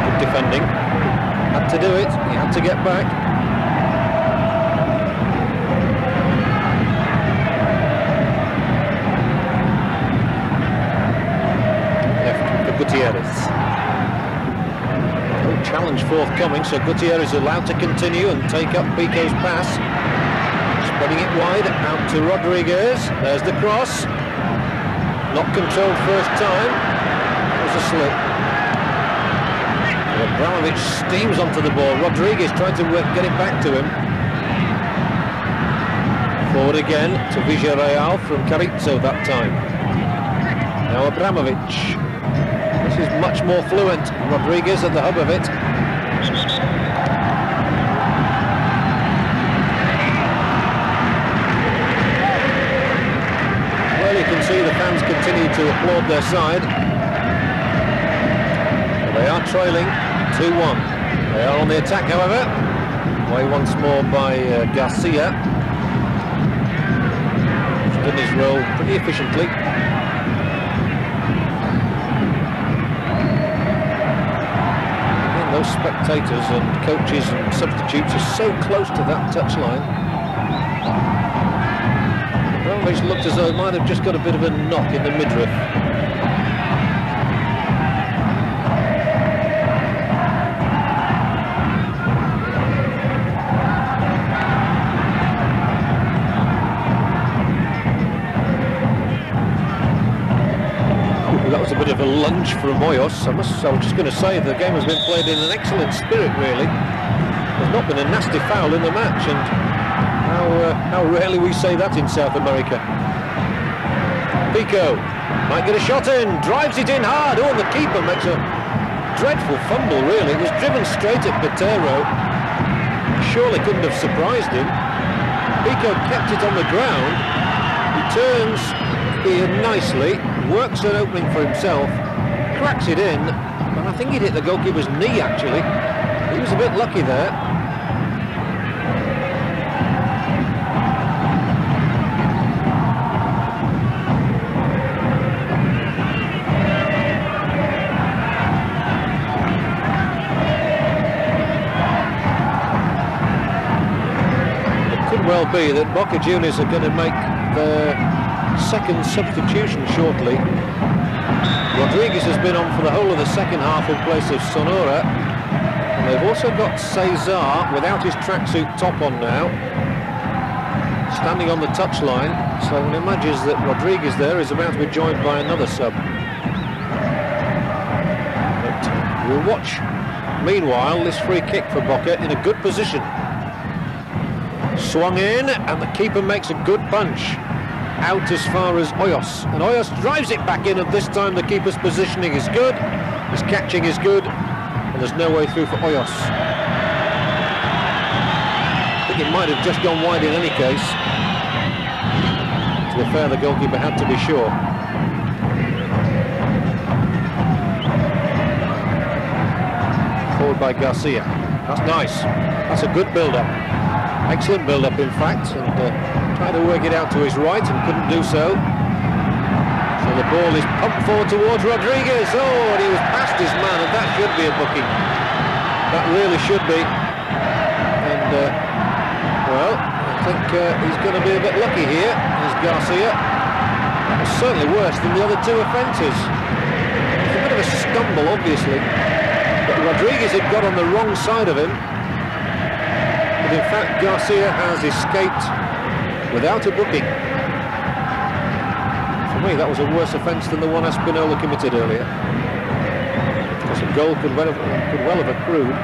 A: Good defending. Had to do it, he had to get back. Gutierrez. No challenge forthcoming, so Gutierrez allowed to continue and take up Pico's pass. Spreading it wide, out to Rodriguez. There's the cross. Not controlled first time. That was a slip. Abramovich steams onto the ball. Rodriguez tried to get it back to him. Forward again to Villarreal from Carrizo that time. Now Abramovich. This is much more fluent. Rodriguez at the hub of it. Well, you can see the fans continue to applaud their side. They are trailing 2-1. They are on the attack, however. Away once more by Garcia. He's done his role pretty efficiently. Those spectators and coaches and substitutes are so close to that touchline. Abramovich looked as though he might have just got a bit of a knock in the midriff. That was a bit of a lunge from Hoyos. I was just going to say the game has been played in an excellent spirit, really. There's not been a nasty foul in the match, and how rarely we say that in South America. Pico might get a shot in, drives it in hard. Oh, and the keeper makes a dreadful fumble, really. It was driven straight at Petero. Surely couldn't have surprised him. Pico kept it on the ground. He turns here nicely, works an opening for himself, cracks it in, and I think he hit the goalkeeper's knee, actually. He was a bit lucky there. It could well be that Boca Juniors are going to make their second substitution shortly. Rodriguez has been on for the whole of the second half in place of Sonora, and they've also got Cesar without his tracksuit top on now, standing on the touchline, so one imagines that Rodriguez there is about to be joined by another sub. But we'll watch meanwhile this free kick for Boca in a good position. Swung in, and the keeper makes a good punch. Out as far as Hoyos, and Hoyos drives it back in, and this time the keeper's positioning is good, his catching is good, and there's no way through for Hoyos. I think it might have just gone wide in any case. To be fair, the goalkeeper had to be sure. Forward by Garcia. That's nice. That's a good build-up. Excellent build-up, in fact, and tried to work it out to his right and couldn't do so. And the ball is pumped forward towards Rodriguez. Oh, and he was past his man, and that should be a booking. That really should be. And, well, I think he's going to be a bit lucky here, is Garcia. It's certainly worse than the other two offences. It's a bit of a stumble, obviously. But Rodriguez had got on the wrong side of him. But in fact, Garcia has escaped without a booking. For me, that was a worse offence than the one Espinola committed earlier. Because a goal could well have accrued.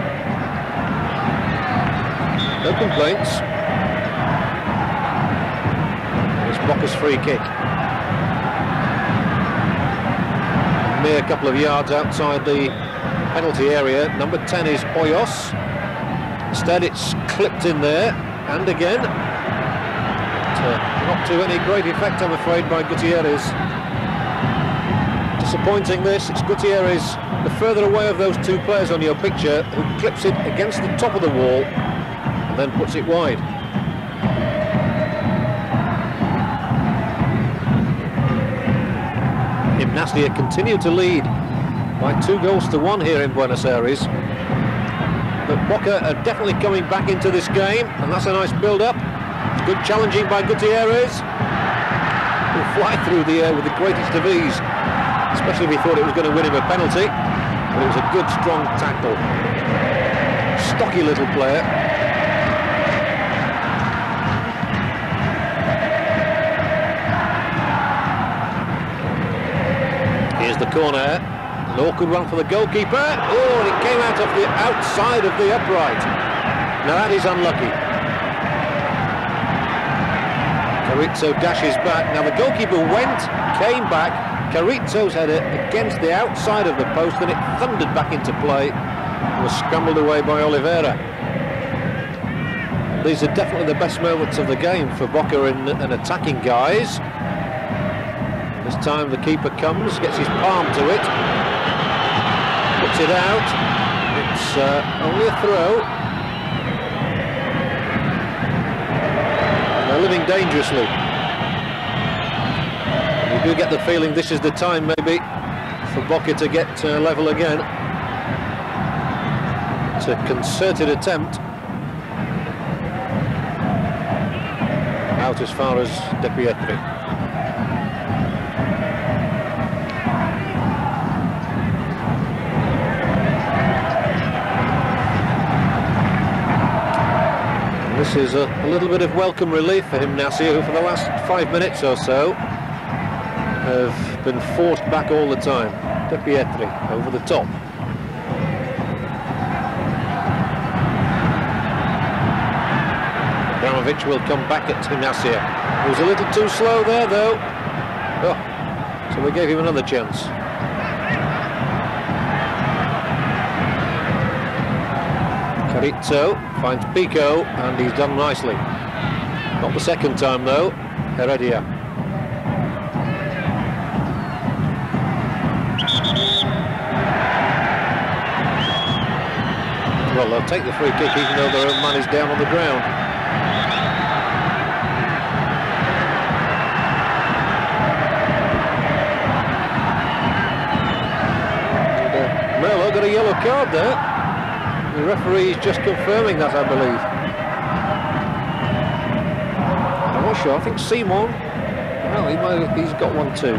A: No complaints. It's Boca's free kick. A mere couple of yards outside the penalty area. Number 10 is Hoyos. Instead it's clipped in there, and again. Not to any great effect, I'm afraid, by Gutierrez. Disappointing this. It's Gutierrez, the further away of those two players on your picture, who clips it against the top of the wall and then puts it wide. Gimnasia continue to lead by 2-1 here in Buenos Aires. But Boca are definitely coming back into this game, and that's a nice build-up. Good challenging by Gutierrez. He'll fly through the air with the greatest of ease, especially if he thought it was going to win him a penalty. But it was a good, strong tackle. Stocky little player. Here's the corner. An awkward one for the goalkeeper. Oh, and it came out of the outside of the upright. Now that is unlucky. Carrizo dashes back. Now the goalkeeper came back. Carrizo's header against the outside of the post, and it thundered back into play and was scrambled away by Oliveira. These are definitely the best moments of the game for Boca in attacking guys. This time the keeper comes, gets his palm to it, puts it out. It's only a throw. They're living dangerously. You do get the feeling this is the time maybe for Boca to get level again. It's a concerted attempt. Out as far as De Pietri. This is a little bit of welcome relief for Gimnasia, who for the last 5 minutes or so have been forced back all the time. De Pietri over the top. Abramovich will come back at Gimnasia. He was a little too slow there though. Oh, so they gave him another chance. Carrizo finds Pico, and he's done nicely. Not the second time though. Heredia. Well, they'll take the free kick even though their own man is down on the ground. And, Merlo got a yellow card there. The referee is just confirming that, I believe. I'm not sure. I think Simon. Well, he's got one too.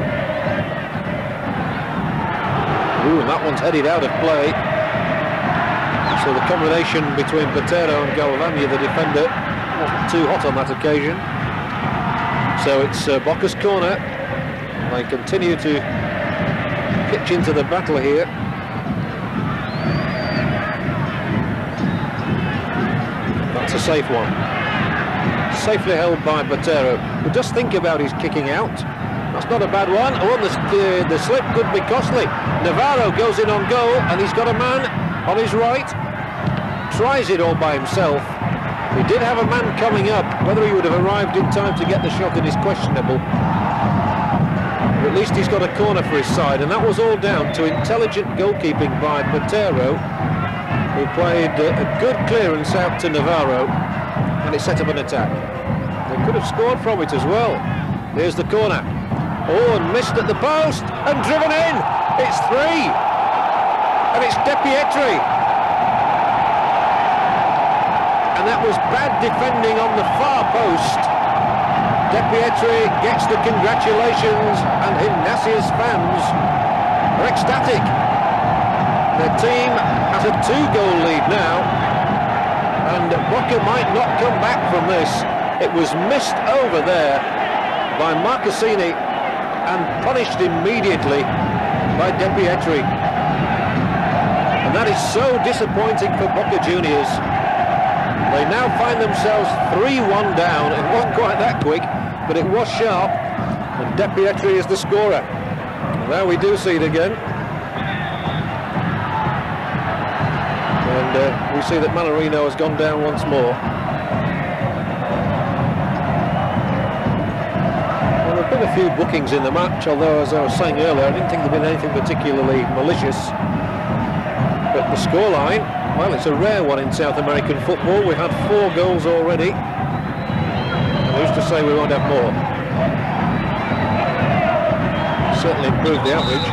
A: Ooh, and that one's headed out of play. So the combination between Botero and Galvania, the defender, wasn't too hot on that occasion. So it's Boca's corner. They continue to pitch into the battle here. That's a safe one. Safely held by Botero, who does think about his kicking out. That's not a bad one. Oh, and the slip could be costly. Navarro goes in on goal, and he's got a man on his right. Tries it all by himself. He did have a man coming up. Whether he would have arrived in time to get the shot in is questionable. But at least he's got a corner for his side, and that was all down to intelligent goalkeeping by Botero, who played a good clearance out to Navarro, and it set up an attack. They could have scored from it as well. Here's the corner. Oh, and missed at the post, and driven in. It's 3. And it's De Pietri. And that was bad defending on the far post. De Pietri gets the congratulations, and Gimnasia's fans are ecstatic. Their team has a 2-goal lead now, and Boca might not come back from this. It was missed over there by Marcassini and punished immediately by De Pietri. And that is so disappointing for Boca Juniors. They now find themselves 3-1 down. It wasn't quite that quick, but it was sharp, and De Pietri is the scorer. And there we do see it again. And we see that Mallarino has gone down once more. Been a few bookings in the match, although, as I was saying earlier, I didn't think there'd been anything particularly malicious. But the scoreline, well, it's a rare one in South American football. We had 4 goals already. And who's to say we won't have more? Certainly improved the average.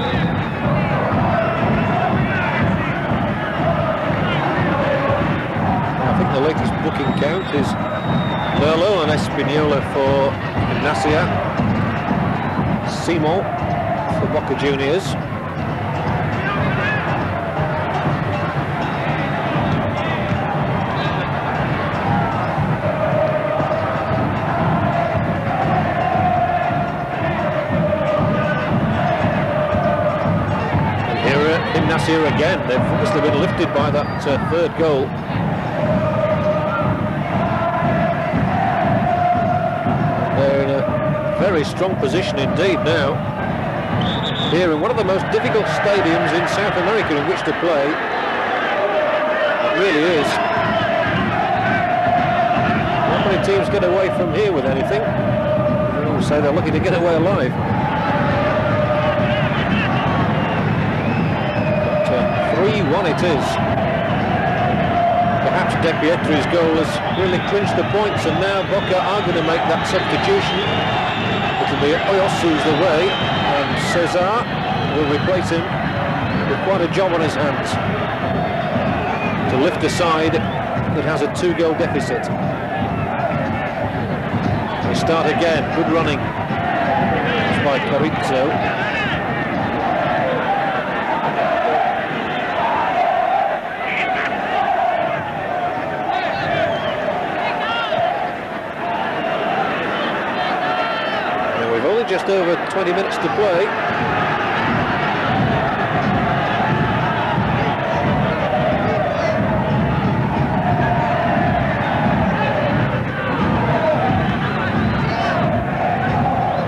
A: I think the latest booking count is Merlo and Espinola for Gimnasia, Simon for Boca Juniors. And here at Gimnasia again, they've obviously been lifted by that 3rd goal. They're in a very strong position indeed now, here in one of the most difficult stadiums in South America in which to play. It really is. Not many teams get away from here with anything. I would say they're lucky to get away alive. But 3-1 it is. Perhaps De Pietri's goal has really clinched the points, and now Boca are going to make that substitution. It'll be Oyos who's away, and Cesar will replace him with quite a job on his hands to lift a side that has a 2-goal deficit. They start again, good running. It's by Carrizo. Just over 20 minutes to play.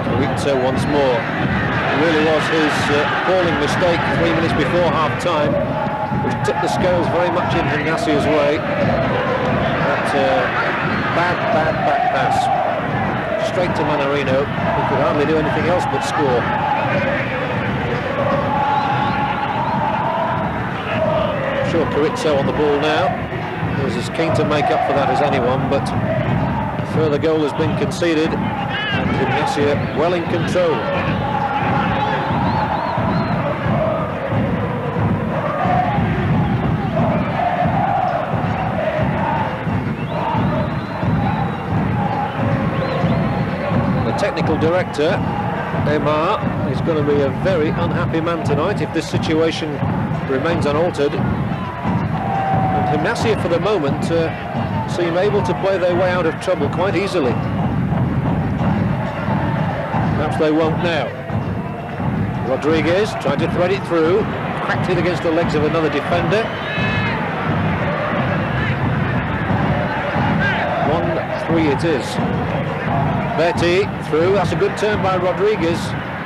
A: Carrizo once more. It really was his appalling mistake 3 minutes before half-time, which tipped the scales very much in Gimnasia's way. That bad back pass. Straight to Manarino, who could hardly do anything else but score. I'm sure Carrizo on the ball now. He was as keen to make up for that as anyone, but a further goal has been conceded, and Gimnasia well in control. Technical director Emar is going to be a very unhappy man tonight if this situation remains unaltered. And Gimnasia for the moment seem able to play their way out of trouble quite easily. Perhaps they won't now. Rodriguez tried to thread it through, cracked it against the legs of another defender. 1-3 it is. Betty through, that's a good turn by Rodriguez.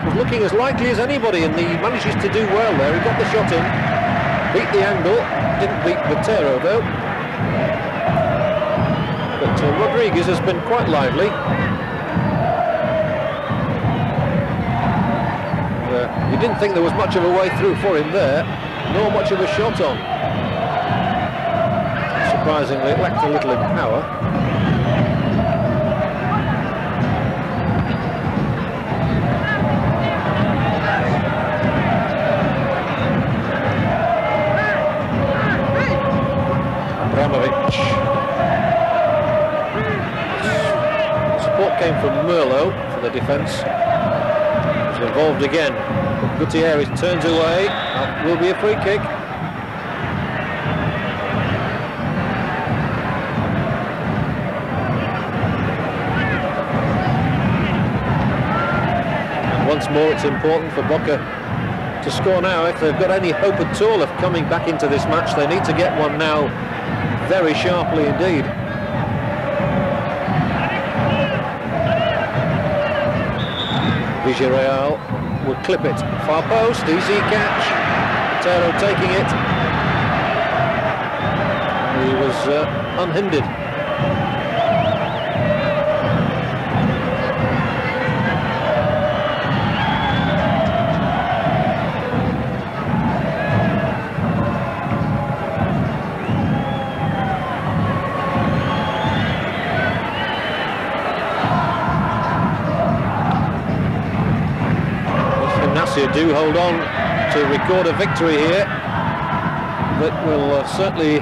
A: Was looking as likely as anybody, and he manages to do well there. He got the shot in, beat the angle, didn't beat Botero though. But Rodriguez has been quite lively. You didn't think there was much of a way through for him there, nor much of a shot on. Surprisingly, it lacked a little in power. the defence. He's involved again. Gutierrez turns away. That will be a free kick. And once more, it's important for Boca to score now. If they've got any hope at all of coming back into this match, they need to get one now very sharply indeed. Villarreal will clip it. Far post, easy catch. Potero taking it. He was unhindered. Do hold on to record a victory here that will certainly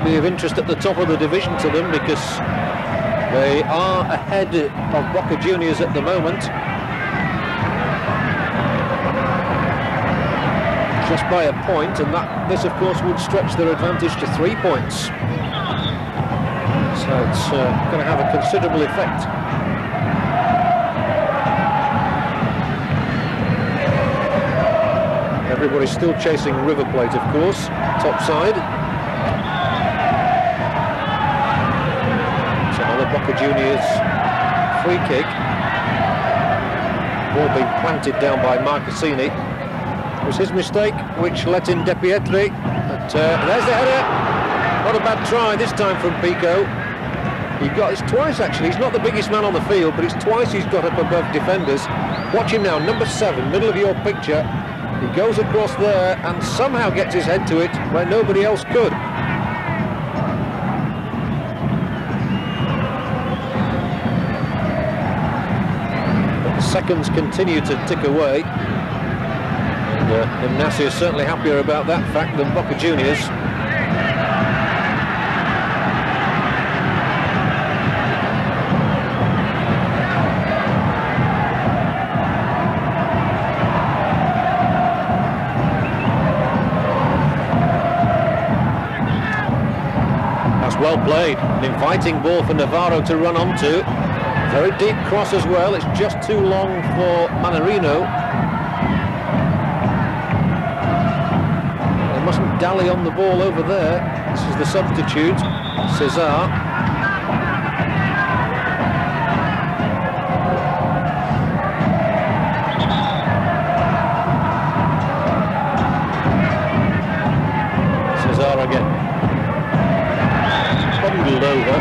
A: be of interest at the top of the division to them, because they are ahead of Boca Juniors at the moment, just by a point, and this of course would stretch their advantage to 3 points, so it's going to have a considerable effect. Everybody's still chasing River Plate, of course, top side. It's another Boca Juniors free kick. Ball being planted down by Marcassini. It was his mistake which let in De Pietri. But there's the header. Not a bad try this time from Pico. He got it twice actually. He's not the biggest man on the field, but it's twice he's got up above defenders. Watch him now, number 7, middle of your picture. He goes across there and somehow gets his head to it where nobody else could. But the seconds continue to tick away. And Gimnasia is certainly happier about that fact than Boca Juniors. Well played, an inviting ball for Navarro to run onto. Very deep cross as well, it's just too long for Manarino. They mustn't dally on the ball over there. This is the substitute, Cesar. Cesar again. Over.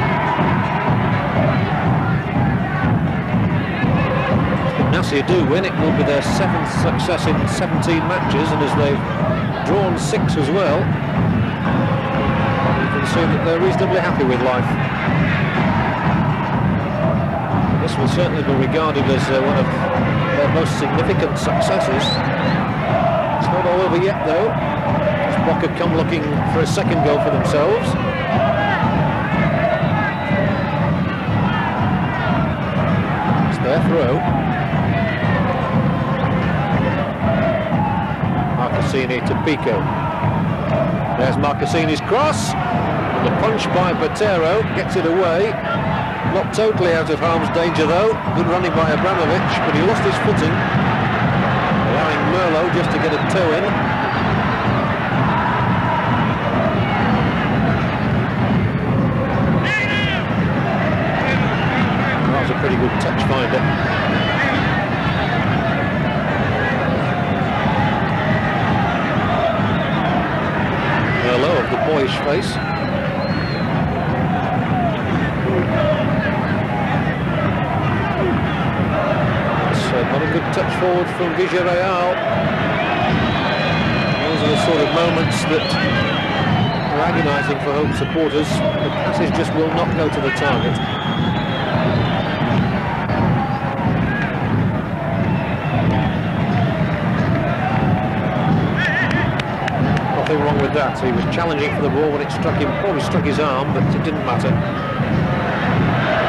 A: Gimnasia do win, it will be their 7th success in 17 matches, and as they've drawn 6 as well, you can see that they're reasonably happy with life. This will certainly be regarded as one of their most significant successes. It's not all over yet though, as Boca come looking for a second goal for themselves. Their throw. Marcassini to Pico. There's Marcassini's cross. And the punch by Potero gets it away. Not totally out of harm's danger though. Good running by Abramovich, but he lost his footing, allowing Merlo just to get a toe in. That was a pretty good touch finder. Merlo of the boyish face. Not a good touch forward from Villarreal. Those are the sort of moments that are agonising for home supporters. The passes just will not go to the target. Nothing wrong with that. He was challenging for the ball when it struck him, probably struck his arm, but it didn't matter.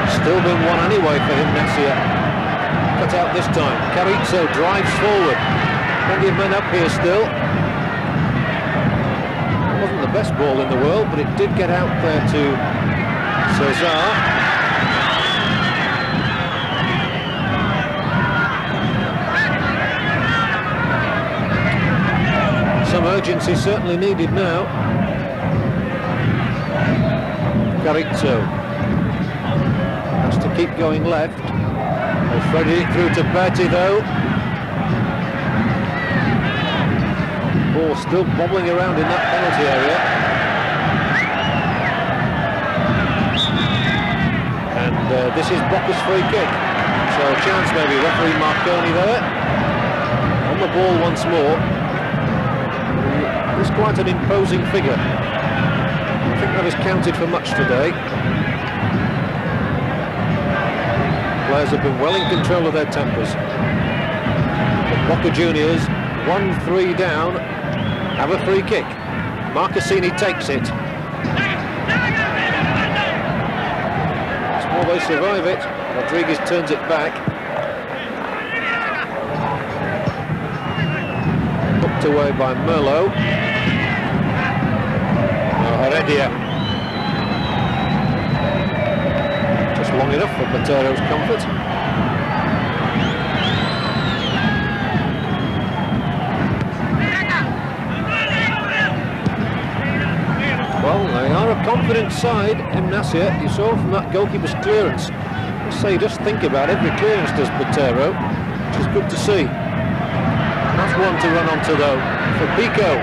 A: Still been one anyway for Gimnasia. cut out this time. Carrizo drives forward. Plenty of men up here still. It wasn't the best ball in the world, but it did get out there to Cesar. Some urgency certainly needed now. Carrizo has to keep going left. Threaded it through to Berti though. Ball still bobbling around in that penalty area. And this is Boca's free kick. So a chance maybe, referee Marconi there. On the ball once more. He's quite an imposing figure. I think that has counted for much today. Players have been well in control of their tempers. But Boca Juniors, 1-3 down, have a free kick. Marcassini takes it. Small they survive it. Rodriguez turns it back. Hooked away by Merlo. Heredia. Just long enough for Botero's comfort. Well, they are a confident side, Gimnasia. You saw from that goalkeeper's clearance. I say he does think about every clearance, does Botero, which is good to see. That's one to run onto though for Pico.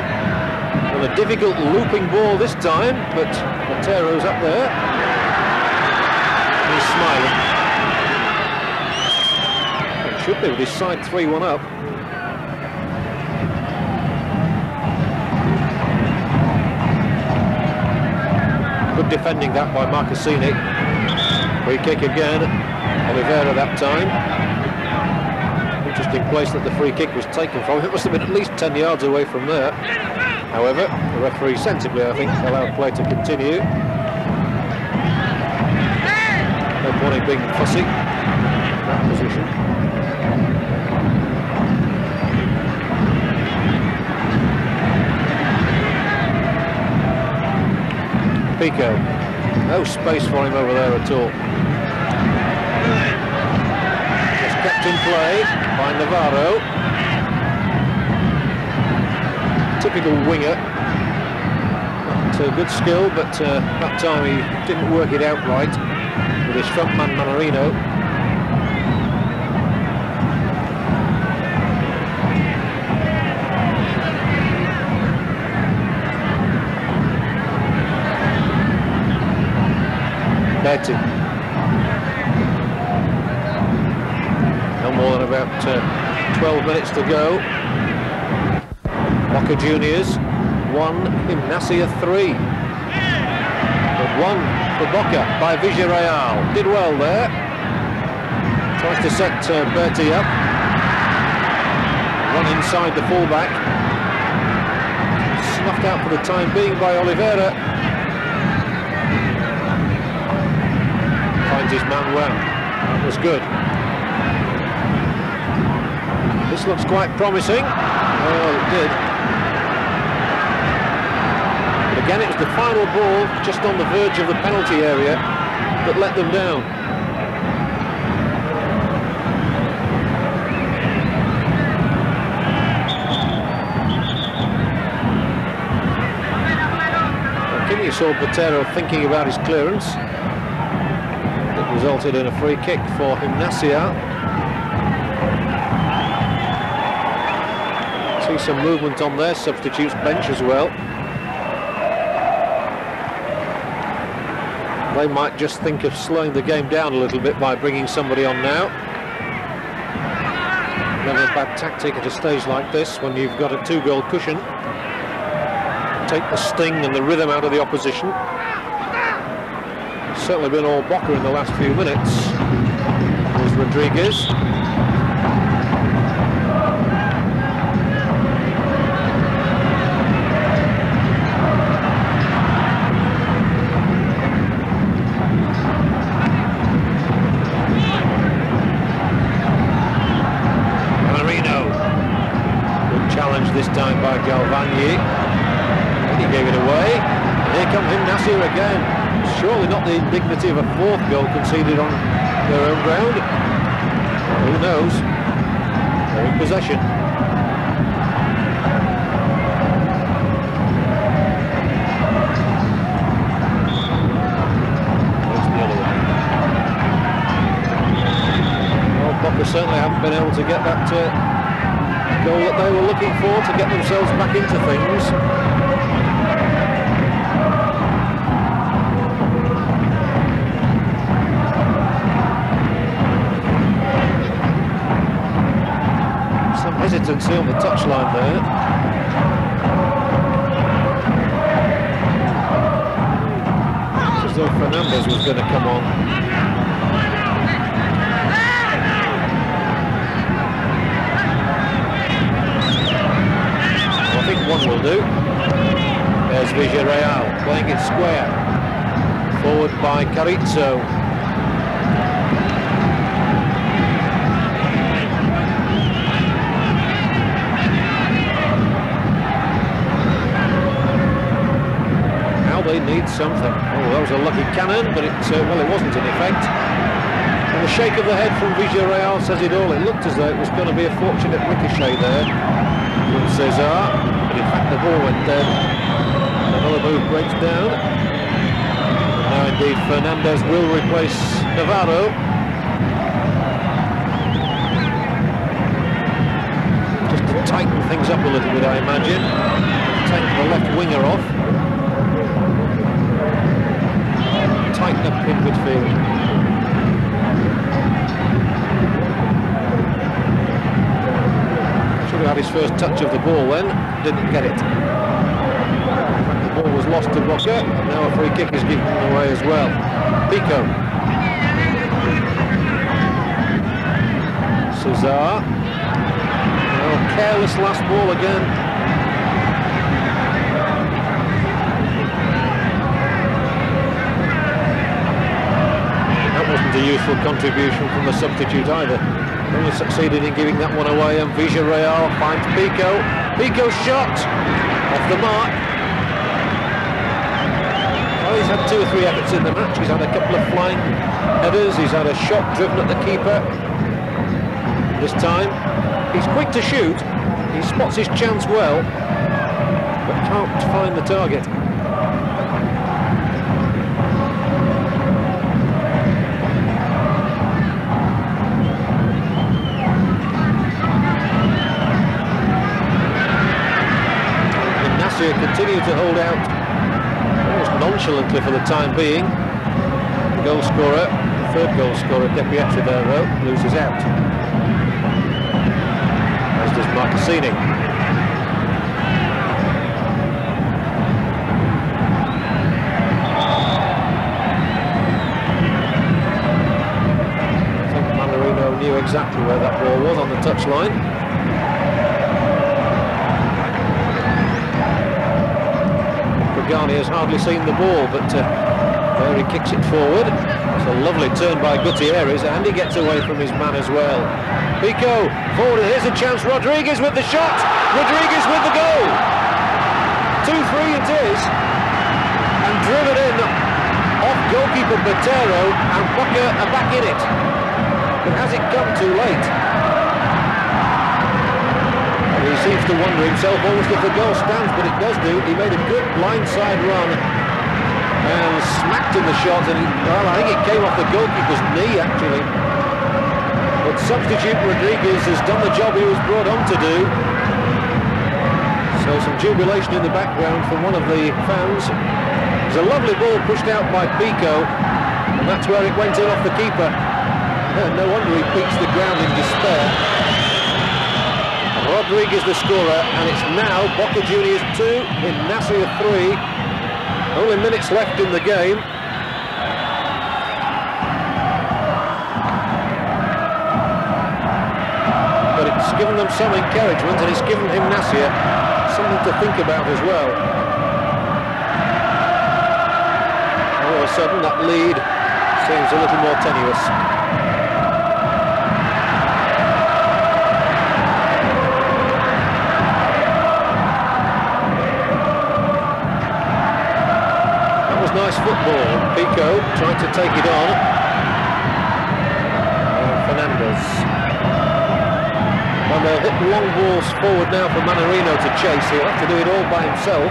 A: Well, a difficult looping ball this time, but Botero's up there. He's smiling. It should be with his side 3-1 up. Good defending that by Marcassini. Free kick again. Oliveira that time. Interesting place that the free kick was taken from. It must have been at least 10 yards away from there. However, the referee sensibly, I think, allowed play to continue. No point in being fussy in that position. Pico, no space for him over there at all. Just kept in play by Navarro. Typical winger, not good skill, but that time he didn't work it out right with his front man Manarino. Berti. No more than about 12 minutes to go. Boca Juniors 1, Gimnasia 3. But 1 for Boca by Villarreal. Did well there. Tries to set Berti up. Run inside the fullback. Snuffed out for the time being by Oliveira. Finds his man well. That was good. This looks quite promising. Well, it did. But again, it was the final ball just on the verge of the penalty area that let them down. You saw Botero thinking about his clearance. It resulted in a free kick for Gimnasia. See some movement on their substitutes bench as well. They might just think of slowing the game down a little bit by bringing somebody on now. Never a bad tactic at a stage like this when you've got a 2-goal cushion. Take the sting and the rhythm out of the opposition. It's certainly been all Boca in the last few minutes. There's Rodriguez. challenge this time by Galvani. He gave it away. And here come Gimnasia again. Surely not the indignity of a fourth goal conceded on their own ground. Who knows? They're in possession. There's the other one. Well, Boca certainly haven't been able to get that goal that they were looking for to get themselves back into things. Some hesitancy on the touchline there. It's as though Fernandez was going to come on. I think one will do. There's Villarreal playing it square. Forward by Carrizo. Now they need something. Oh, that was a lucky cannon, but it wasn't in effect. And the shake of the head from Villarreal says it all. It looked as though it was going to be a fortunate ricochet there from Cesar. But in fact the ball went dead. Another move breaks down. And now indeed Fernandez will replace Navarro. Just to tighten things up a little bit, I imagine. Take the left winger off. Tighten up in midfield. Had his first touch of the ball then, didn't get it. The ball was lost to Boca, now a free kick is given away as well. Pico. Cesar. Oh, careless last ball again. That wasn't a useful contribution from the substitute either. Only succeeded in giving that one away, and Villarreal finds Pico. Pico shot off the mark. Well, he's had 2 or 3 efforts in the match. He's had a couple of flying headers. He's had a shot driven at the keeper. This time, he's quick to shoot. He spots his chance well, but can't find the target. Continue to hold out almost nonchalantly for the time being. The goal scorer, the third goal scorer, De Pietri there though, loses out. As does Marcassini. I think Mallarino knew exactly where that ball was on the touchline. Garni has hardly seen the ball, but there he kicks it forward. It's a lovely turn by Gutierrez, and he gets away from his man as well. Pico forward, and here's a chance. Rodriguez with the shot. Rodriguez with the goal. 2-3 it is, and driven in off goalkeeper Botero, and Boca are back in it. But has it come too late? He seems to wonder himself almost if the goal stands, but it does do. He made a good blindside run and smacked in the shot, and well, I think it came off the goalkeeper's knee actually. But substitute Rodriguez has done the job he was brought on to do. So some jubilation in the background from one of the fans. There's a lovely ball pushed out by Pico, and that's where it went in off the keeper. No wonder he beats the ground in despair. Rodriguez the scorer, and it's now Boca Juniors 2, Gimnasia 3. Only minutes left in the game. But it's given them some encouragement, and it's given Gimnasia something to think about as well. All of a sudden that lead seems a little more tenuous. trying to take it on. Fernandez. Well, they'll hit long balls forward now for Manarino to chase. He'll have to do it all by himself.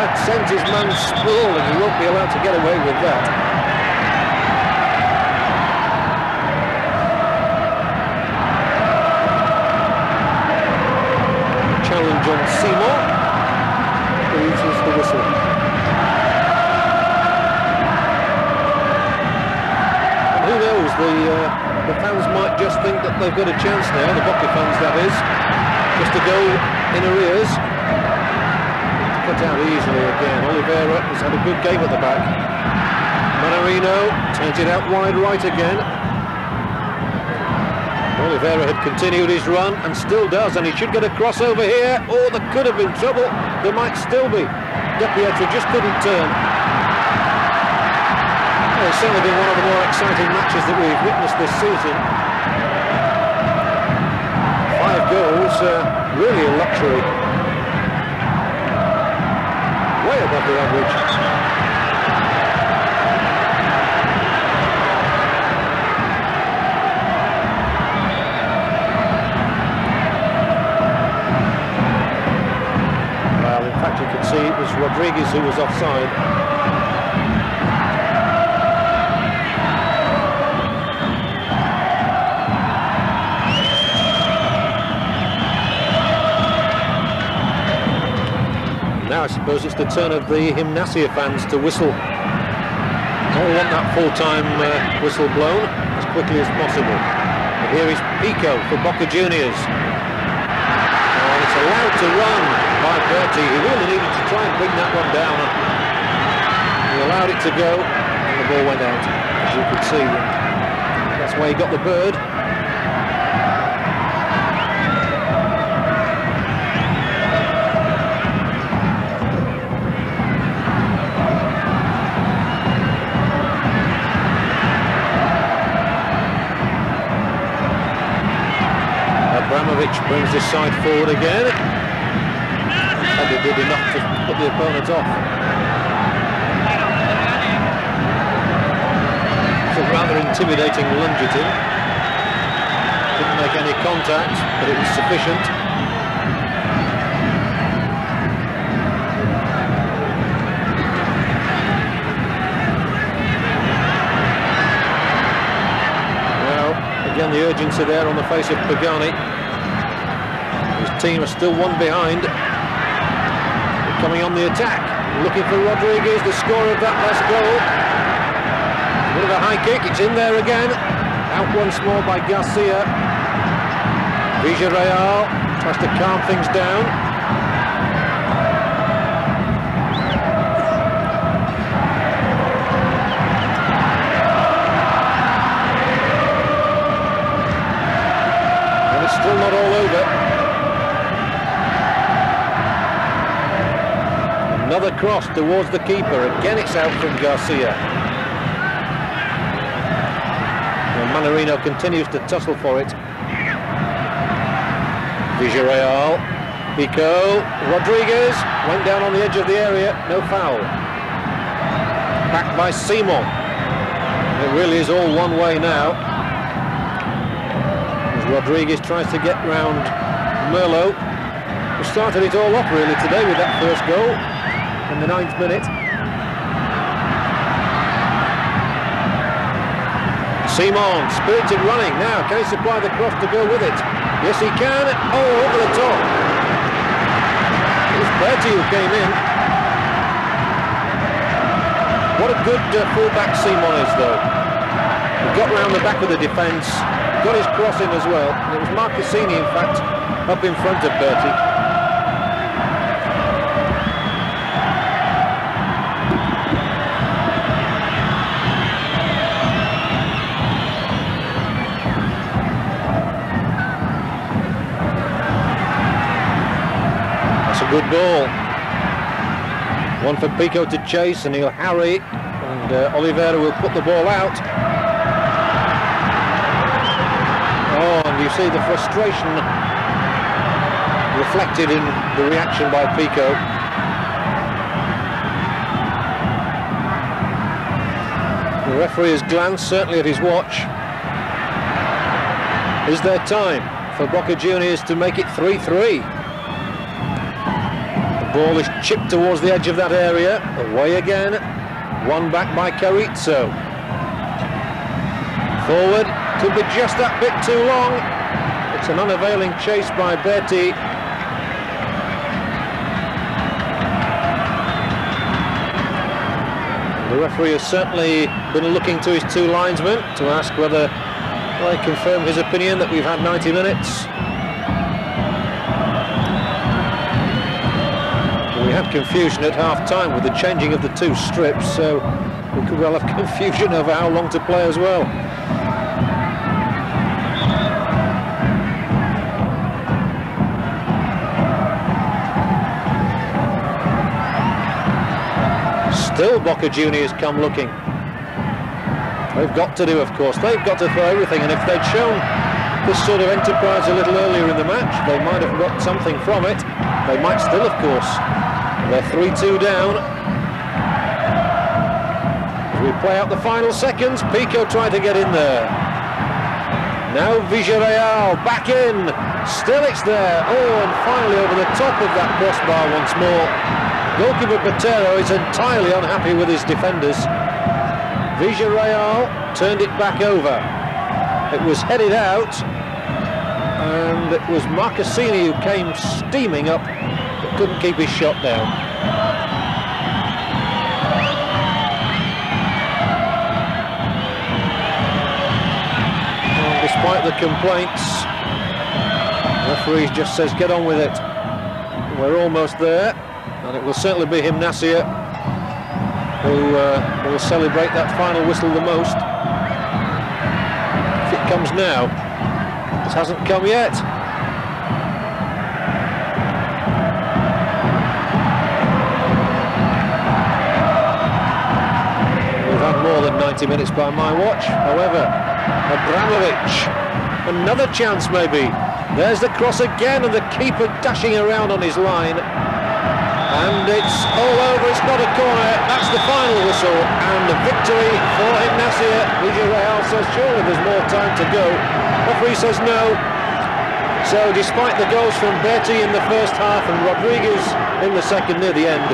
A: That sends his man sprawling. He won't be allowed to get away with that. Challenge on Seymour, who uses the whistle. And who knows, the fans might just think that they've got a chance now, the Boca fans that is, just to go in arrears. Cut out easily again. Oliveira has had a good game at the back. Manarino turns it out wide right again. Oliveira had continued his run and still does, and he should get a crossover here. Oh, there could have been trouble. There might still be. De Pietro just couldn't turn. Well, it's certainly been one of the more exciting matches that we've witnessed this season. 5 goals, really a luxury. Way above the average. You can see it was Rodriguez who was offside. Now I suppose it's the turn of the Gimnasia fans to whistle. All want that full-time whistle blown as quickly as possible. But here is Pico for Boca Juniors. And it's allowed to run by Berti. He really needed to try and bring that one down. He allowed it to go and the ball went out, as you could see. That's why he got the bird. Abramovich brings this side forward again. And he did enough to put the opponent off. It's a rather intimidating lunge at him. Didn't make any contact, but it was sufficient. Well, again the urgency there on the face of Pagani. His team are still one behind. Coming on the attack, looking for Rodriguez, the scorer of that last goal. With a high kick, it's in there again. Out once more by Garcia. Villarreal tries to calm things down. And it's still not all over. Another cross towards the keeper. Again it's out from Garcia. And Manarino continues to tussle for it. Villarreal. Pico. Rodriguez. Went down on the edge of the area. No foul. Back by Seymour. It really is all one way now. As Rodriguez tries to get round Merlo, who started it all off really today with that first goal. In the 9th minute. Simon, spirited running now. Can he supply the cross to go with it? Yes, he can. Oh, over the top. It was Berti who came in. What a good full-back Simon is, though. He got round the back of the defence, got his cross in as well. And it was Marcassini, in fact, up in front of Berti. Good ball. One for Pico to chase, and he'll harry, and Oliveira will put the ball out. Oh, and you see the frustration reflected in the reaction by Pico. The referee has glanced certainly at his watch. Is there time for Boca Juniors to make it 3-3? The ball is chipped towards the edge of that area. Away again. One back by Carrizo. Forward. Could be just that bit too long. It's an unavailing chase by Berti. The referee has certainly been looking to his two linesmen to ask whether they confirm his opinion that we've had 90 minutes. We had confusion at half-time with the changing of the two strips, so we could well have confusion over how long to play as well. Still Boca Juniors come looking. They've got to do, of course, they've got to throw everything, and if they'd shown this sort of enterprise a little earlier in the match, they might have got something from it. They might still, of course. They're 3-2 down. As we play out the final seconds, Pico trying to get in there. Now Villarreal back in. Still it's there. Oh, and finally over the top of that crossbar once more. Goalkeeper Botero is entirely unhappy with his defenders. Villarreal turned it back over. It was headed out, and it was Marcassini who came steaming up, but couldn't keep his shot down. And despite the complaints, the referee just says get on with it. We're almost there. And it will certainly be Gimnasia who will celebrate that final whistle the most. If it comes now, it hasn't come yet. We've had more than 90 minutes by my watch. However, Abramovich, another chance maybe. There's the cross again, and the keeper dashing around on his line. And it's all over, it's not a corner, that's the final whistle, and a victory for Gimnasia. Villarreal says surely there's more time to go. Referee says no. So despite the goals from Berti in the first half and Rodriguez in the second near the end,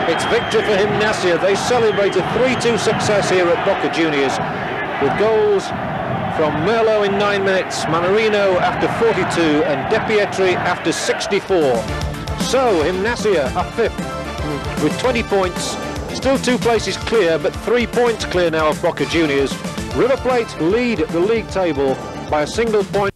A: it's victory for Gimnasia. They celebrate a 3-2 success here at Boca Juniors, with goals from Merlo in 9 minutes, Manarino after 42, and De Pietri after 64. So, Gimnasia are fifth with 20 points. Still 2 places clear, but 3 points clear now of Boca Juniors. River Plate lead the league table by a single point.